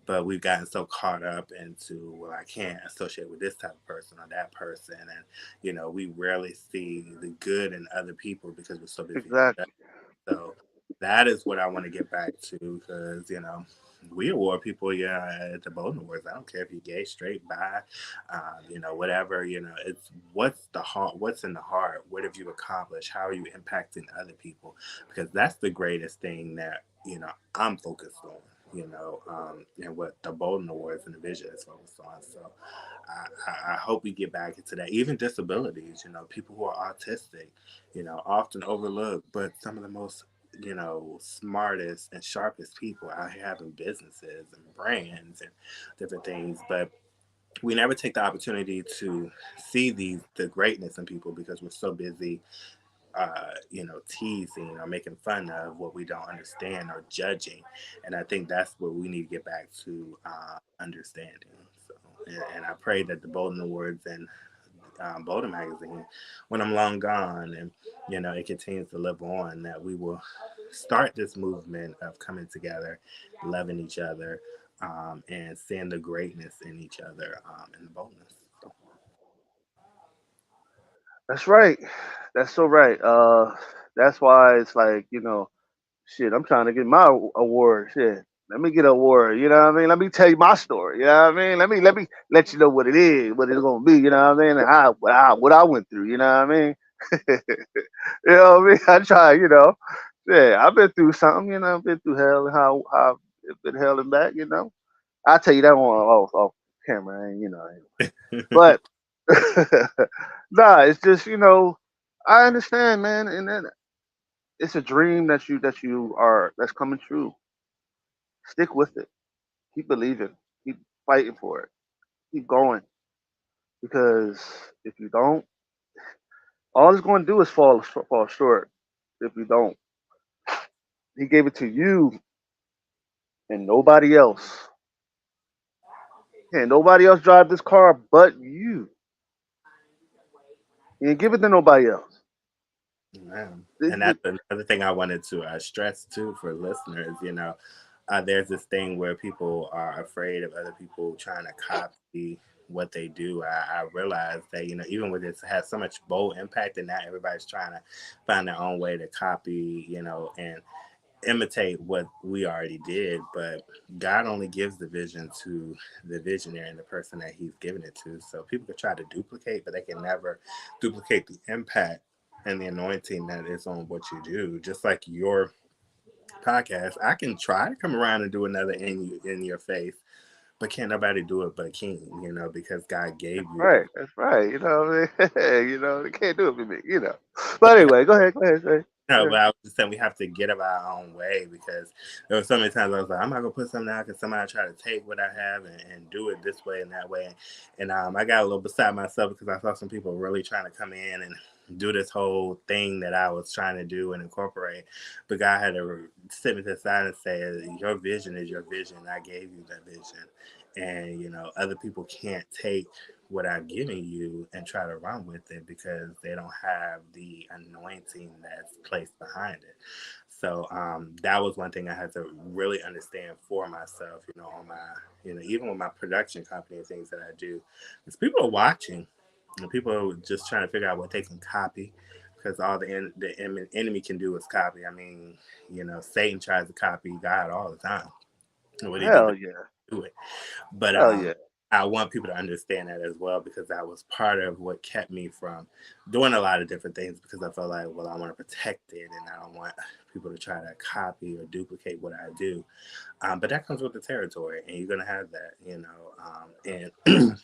B: But we've gotten so caught up into, well, I can't associate with this type of person or that person, and we rarely see the good in other people because we're so busy.
A: Exactly.
B: So that is what I want to get back to because, we award people, at the Bolden Awards. I don't care if you're gay, straight, bi, whatever, it's what's the heart, what's in the heart, what have you accomplished, how are you impacting other people? Because that's the greatest thing that, I'm focused on. And what the Bolden Awards and the vision is focused on. So I hope we get back into that. Even disabilities, people who are autistic, often overlooked, but some of the most, smartest and sharpest people out here having businesses and brands and different things. But we never take the opportunity to see the greatness in people because we're so busy teasing or making fun of what we don't understand or judging. And I think that's what we need to get back to understanding. So, and I pray that the Bolden Awards and Bolden Magazine, when I'm long gone and, it continues to live on, that we will start this movement of coming together, loving each other, and seeing the greatness in each other and the boldness. So,
A: That's right. That's so right. That's why it's like, shit, I'm trying to get my award. Shit. Let me get an award, you know what I mean? Let me tell you my story, you know what I mean? Let me let you know what it is, what it's gonna be, you know what I mean? And what I went through, you know what I mean? You know what I mean? I try, yeah, I've been through something, I've been through hell and how I've been hell and back, I'll tell you that one off camera, and anyway. But nah, it's just, I understand, man, and then it's a dream that's coming true. Stick with it. Keep believing. Keep fighting for it. Keep going. Because if you don't, all it's going to do is fall short. If you don't, he gave it to you and nobody else. And nobody else drive this car but you. He didn't give it to nobody else.
B: man.
A: Th-
B: And
A: th-
B: that's another thing I wanted to stress too for listeners. There's this thing where people are afraid of other people trying to copy what they do. I realize that, even with this has so much bold impact and not everybody's trying to find their own way to copy, and imitate what we already did. But God only gives the vision to the visionary and the person that he's given it to. So people can try to duplicate, but they can never duplicate the impact and the anointing that is on what you do. Just like your podcast, I can try to come around and do another in your face, but can't nobody do it but King, because God gave you
A: right.
B: that.
A: That's right. You know what I mean? They can't do it for me. But anyway, go ahead. Go ahead. Say.
B: No,
A: Yeah.
B: but I was just saying we have to get of our own way because there were so many times I was like, I'm not gonna put something out because somebody try to take what I have and do it this way and that way, and I got a little beside myself because I saw some people really trying to come in and do this whole thing that I was trying to do and incorporate, but God had to sit me to the side and say, your vision is your vision. I gave you that vision, and other people can't take what I've given you and try to run with it because they don't have the anointing that's placed behind it. So that was one thing I had to really understand for myself, on my, even with my production company and things that I do, because people are watching and people are just trying to figure out what they can copy because all the enemy can do is copy. I mean, Satan tries to copy God all the time. And what he did
A: Hell yeah.
B: do it. But
A: Hell yeah.
B: I want people to understand that as well because that was part of what kept me from doing a lot of different things because I felt like, well, I want to protect it and I don't want people to try to copy or duplicate what I do. But that comes with the territory, and you're gonna have that, and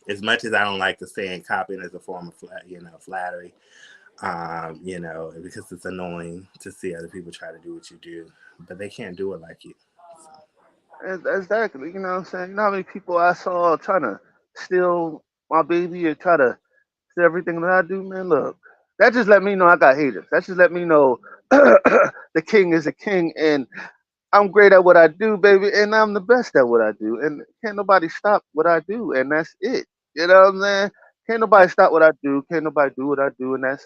B: as much as I don't like to say copying as a form of flattery, because it's annoying to see other people try to do what you do, but they can't do it like you. So,
A: Exactly. You know what I'm saying? You know how many people I saw trying to steal my baby or try to steal everything that I do, man? Look, that just let me know I got haters. That just let me know the king is a king and I'm great at what I do, baby, and I'm the best at what I do. And can't nobody stop what I do, and that's it. You know what I'm saying? Can't
B: yeah,
A: nobody stop what I do. Can't nobody do what I do, and that's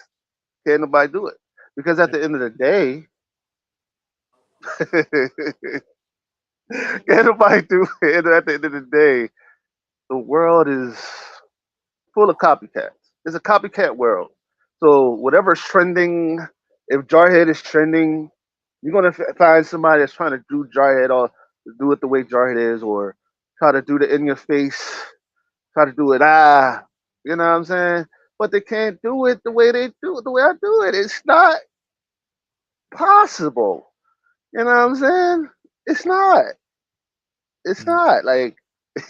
A: can't nobody do it. Because at
B: yeah,
A: the end of the day, can't nobody do it. And at the end of the day, the world is full of copycats. It's a copycat world. So whatever's trending, if Jarhead is trending, You're gonna find somebody that's trying to do Jarhead or do it the way Jarhead is, or try to do the in your face, try to do it you know what I'm saying? But they can't do it the way they do it, the way I do it. It's not possible. You know what I'm saying? It's not. It's
B: Mm.
A: not like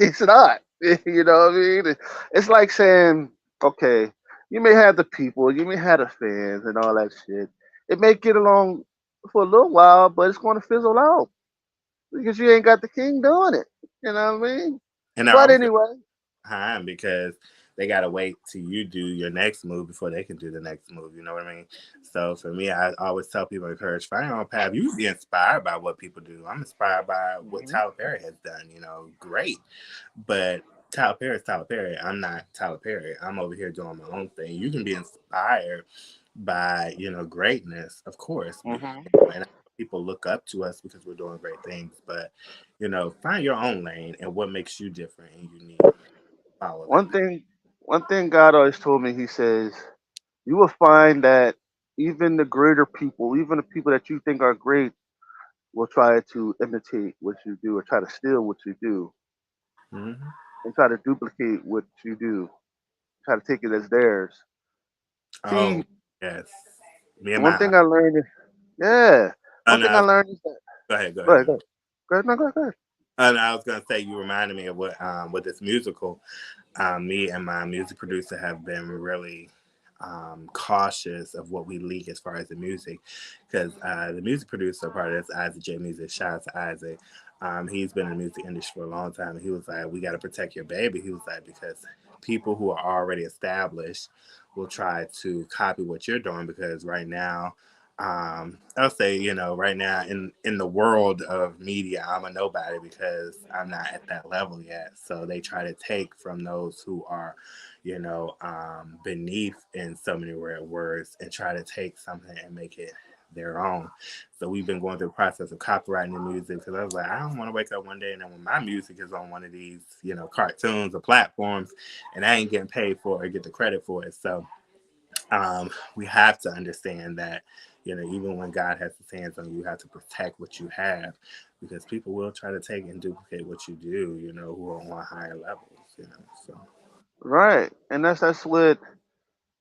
A: it's not. You know what I mean? It's like saying, okay, you may have the people, you may have the fans and all that shit. It may get along for a little while, but it's going to fizzle out because you ain't got the king doing it. You know what I mean?
B: And they're
A: But
B: also
A: anyway,
B: behind because they gotta wait till you do your next move before they can do the next move. You know what I mean? So for me, I always tell people, encourage find your own path. You can be inspired by what people do. I'm inspired by what
A: mhm,
B: Tyler Perry has done. You know, great, but Tyler Perry is Tyler Perry. I'm not Tyler Perry. I'm over here doing my own thing. You can be inspired by greatness, of course,
A: mhm.
B: and people look up to us because we're doing great things. But find your own lane and what makes you different and unique. Follow that.
A: One thing, one thing God always told me, He says, you will find that even the greater people, even the people that you think are great, will try to imitate what you do or try to steal what you do
B: Hmm.
A: and try to duplicate what you do, try to take it as theirs.
B: Oh,
A: See,
B: yes. Me and
A: one
B: my
A: thing I learned is, yeah, one
B: and
A: thing
B: I
A: I
B: was,
A: learned is that,
B: go ahead, go
A: go
B: ahead.
A: ahead, go ahead, go ahead, no, go ahead.
B: And I was gonna say you reminded me of what with this musical. Me and my music producer have been really cautious of what we leak as far as the music, because the music producer part of this, Isaac J Music, shout out to Isaac. He's been in the music industry for a long time. And he was like, "We got to protect your baby." He was like, "Because people who are already established will try to copy what you're doing because right now." I'll say, right now in the world of media, I'm a nobody because I'm not at that level yet. So they try to take from those who are, beneath in so many words and try to take something and make it their own. So we've been going through the process of copywriting the music because I was like, I don't want to wake up one day and then when my music is on one of these, cartoons or platforms, and I ain't getting paid for it or get the credit for it. So we have to understand that even when God has his hands on you, you have to protect what you have because people will try to take and duplicate what you do, who are on higher levels. So
A: Right, and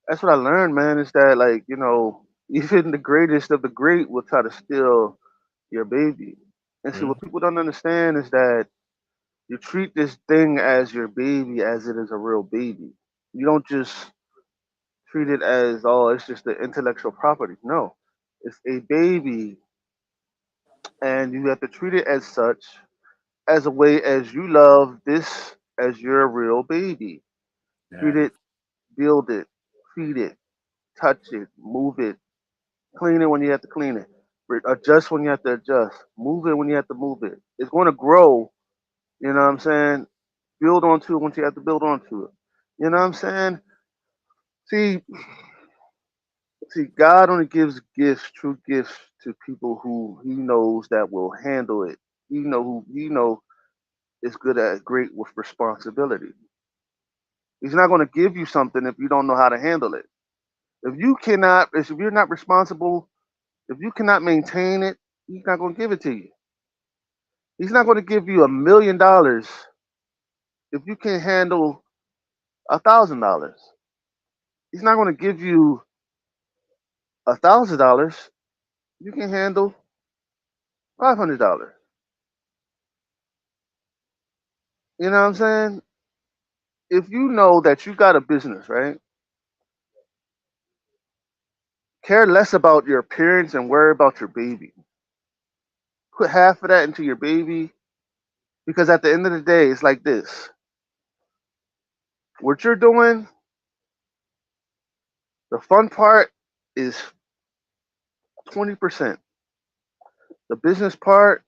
A: that's what I learned, man. Is that like even the greatest of the great will try to steal your baby. And see,
B: mm,
A: what people don't understand is that you treat this thing as your baby as it is a real baby. You don't just treat it as, oh, it's just the intellectual property. No, it's a baby, and you have to treat it as such, as a way as you love this as your real baby. Treat
B: yes,
A: it, build it, feed it, touch it, move it, clean it when you have to clean it, adjust when you have to adjust, move it when you have to move it. It's going to grow. You know what I'm saying? Build onto it once you have to build onto it. You know what I'm saying? See, God only gives gifts, true gifts, to people who He knows that will handle it. He know is good at great with responsibility. He's not going to give you something if you don't know how to handle it. If you're not responsible, if you cannot maintain it, He's not going to give it to you. He's not going to give you $1 million if you can't handle $1,000. He's not going to give you $1,000 if you can handle $500. You know what I'm saying? If you know that you got a business, right? Care less about your appearance and worry about your baby. Put half of that into your baby because at the end of the day, it's like this. What you're doing, the fun part is 20%. The business part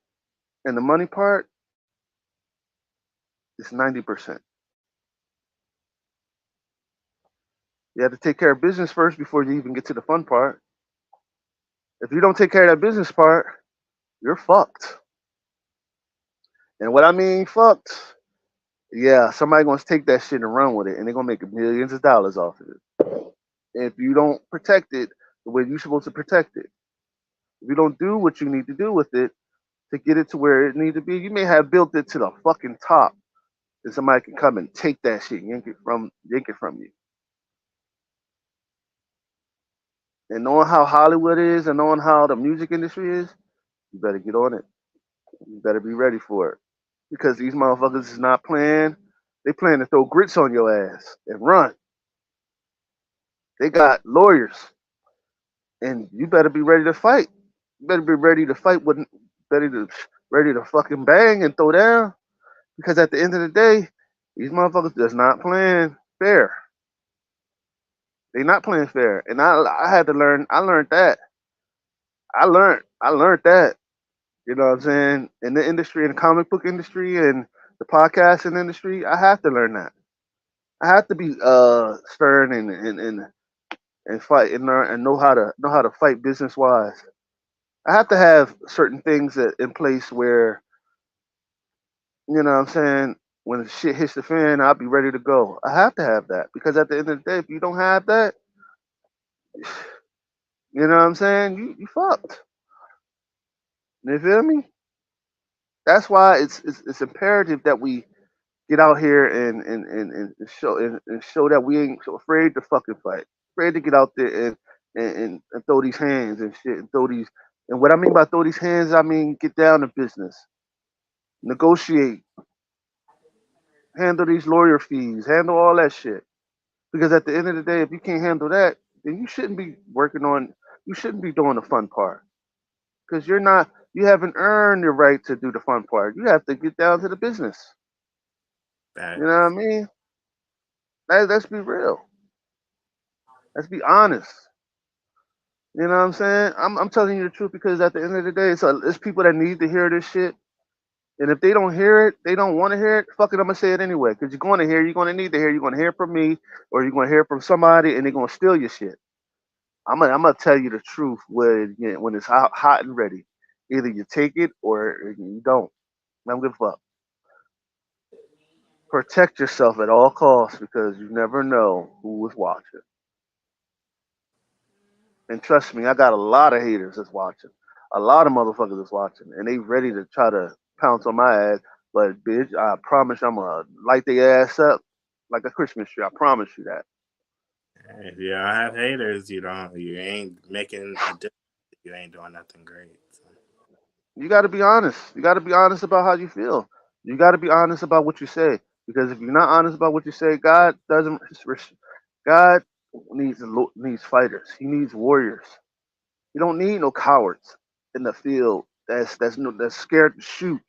A: and the money part is 90%. You have to take care of business first before you even get to the fun part. If you don't take care of that business part, you're fucked. And what I mean fucked, yeah, somebody gonna take that shit and run with it and they're gonna make millions of dollars off of it. If you don't protect it the way you're supposed to protect it. If you don't do what you need to do with it to get it to where it needs to be, you may have built it to the fucking top, and somebody can come and take that shit, yank it from you. And knowing how Hollywood is, and knowing how the music industry is, you better get on it. You better be ready for it because these motherfuckers is not playing. They playing to throw grits on your ass and run. They got lawyers, and you better be ready to fight. You better be ready to fight with, ready to fucking bang and throw down. Because at the end of the day, these motherfuckers just not playing fair. They not playing fair, and I had to learn. I learned that. I learned that. You know what I'm saying? In the industry, in the comic book industry, and the podcasting industry, I have to learn that. I have to be stern and fight and learn and know how to fight business wise. I have to have certain things that in place where you know what I'm saying when shit hits the fan, I'll be ready to go. I have to have that because at the end of the day, if you don't have that, you know what I'm saying, you fucked. You feel me? That's why it's imperative that we get out here and show that we ain't so afraid to fucking fight, afraid to get out there and throw these hands and shit and throw these. And what I mean by throw these hands, I mean get down to business, negotiate, handle these lawyer fees, handle all that shit. Because at the end of the day, if you can't handle that, then you shouldn't be working on. You shouldn't be doing the fun part because you're not. You haven't earned the right to do the fun part. You have to get down to the business. You know what I
B: Facts.
A: mean? Let's be real. Let's be honest. You know what I'm saying? I'm telling you the truth because at the end of the day, it's people that need to hear this shit. And if they don't hear it, they don't want to hear it. Fuck it, I'm gonna say it anyway. Because you're going to hear, you're going to need to hear. You're going to hear from me, or you're going to hear from somebody, and they're going to steal your shit. I'm gonna tell you the truth when it's hot and ready. Either you take it or you don't. I don't give a fuck. Protect yourself at all costs because you never know who is watching. And trust me, I got a lot of haters that's watching. A lot of motherfuckers that's watching, and they ready to try to pounce on my ass. But bitch, I promise I'm gonna light their ass up like a Christmas tree. I promise you that.
B: If you don't have haters, you ain't making a difference. You ain't doing nothing great. So,
A: You got to be honest. You got to be honest about how you feel. You got to be honest about what you say. Because if you're not honest about what you say, God doesn't. God needs fighters. He needs warriors. You don't need no cowards in the field that's scared to shoot.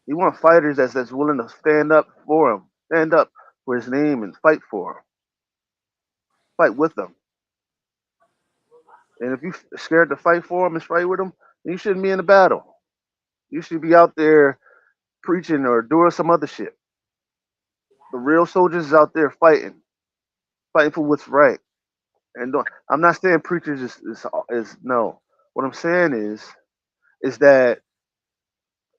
A: He wants fighters that's willing to stand up for him, stand up for his name, and fight for him, fight with him. And if you're scared to fight for him and fight with him, then you shouldn't be in the battle. You should be out there preaching or doing some other shit. The real soldiers is out there fighting, fighting for what's right. And I'm not saying preachers is no. What I'm saying is that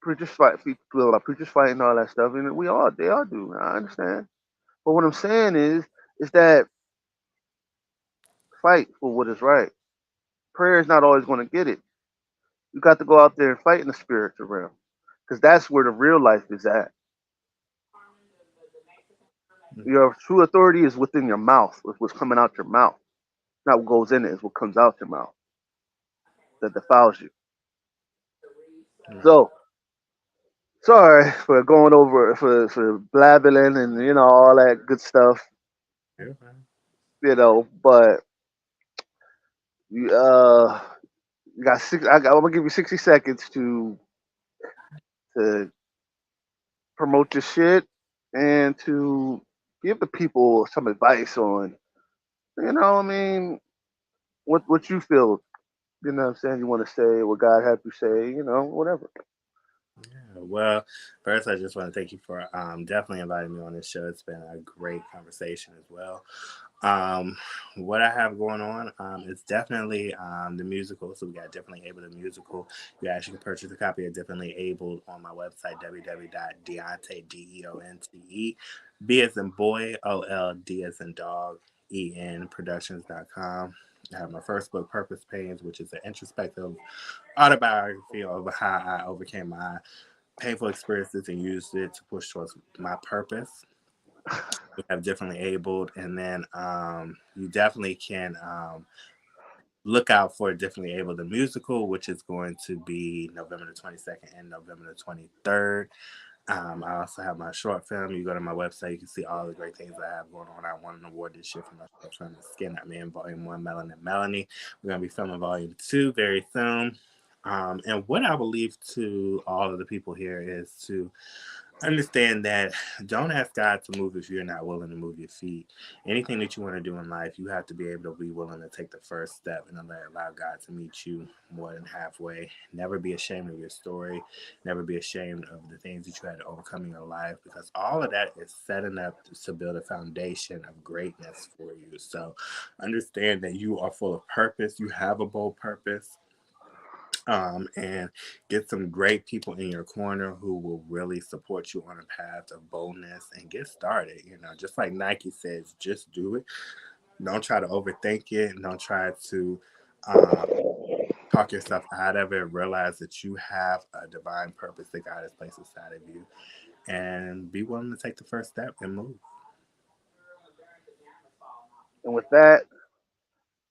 A: preachers fight, people like preachers fighting all that stuff, and they all do. I understand. But what I'm saying is that fight for what is right. Prayer is not always going to get it. You got to go out there and fight in the spiritual realm, because that's where the real life is at. Your true authority is within your mouth, with what's coming out your mouth. Not what goes in it, it's what comes out your mouth that defiles you. So sorry for going over for blabbling and all that good stuff,
B: yeah.
A: but you you got I'm gonna give you 60 seconds to promote your shit and to give the people some advice on I mean what you feel what I'm saying you want to say what God had you say whatever.
B: Yeah, well, first, I just want to thank you for definitely inviting me on this show. It's been a great conversation as well. Um, what I have going on is definitely the musical. So we got Definitely Able the musical. You actually can purchase a copy of Definitely Able on my website, www.deonte, deonte, B as in boy, OLD as in dog, enproductions.com. I have my first book, Purpose Pains, which is an introspective autobiography of how I overcame my painful experiences and used it to push towards my purpose. We have Differently Abled, and then you definitely can look out for Differently Able the musical, which is going to be November the 22nd and November the 23rd. I also have my short film. You go to my website, you can see all the great things I have going on. I won an award this year for my short film, Skin At Me in Volume 1, Melanin Melanie. We're going to be filming Volume 2 very soon. And what I will leave to all of the people here is to understand that don't ask God to move if you're not willing to move your feet. Anything that you want to do in life, you have to be able to be willing to take the first step and allow God to meet you more than halfway. Never be ashamed of your story. Never be ashamed of the things that you had to overcome in your life, because all of that is setting up to build a foundation of greatness for you. So understand that you are full of purpose. You have a bold purpose, and get some great people in your corner who will really support you on a path of boldness and get started. You know, just like Nike says, just do it. Don't try to overthink it. And don't try to uh, talk yourself out of it. Realize that you have a divine purpose that God has placed inside of you, and be willing to take the first step and move.
A: And with that,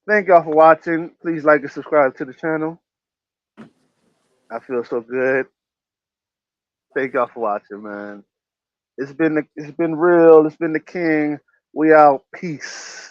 A: thank y'all for watching. Please like and subscribe to the channel. I feel so good. Thank y'all for watching, man. It's been real. It's been the king. We out. Peace.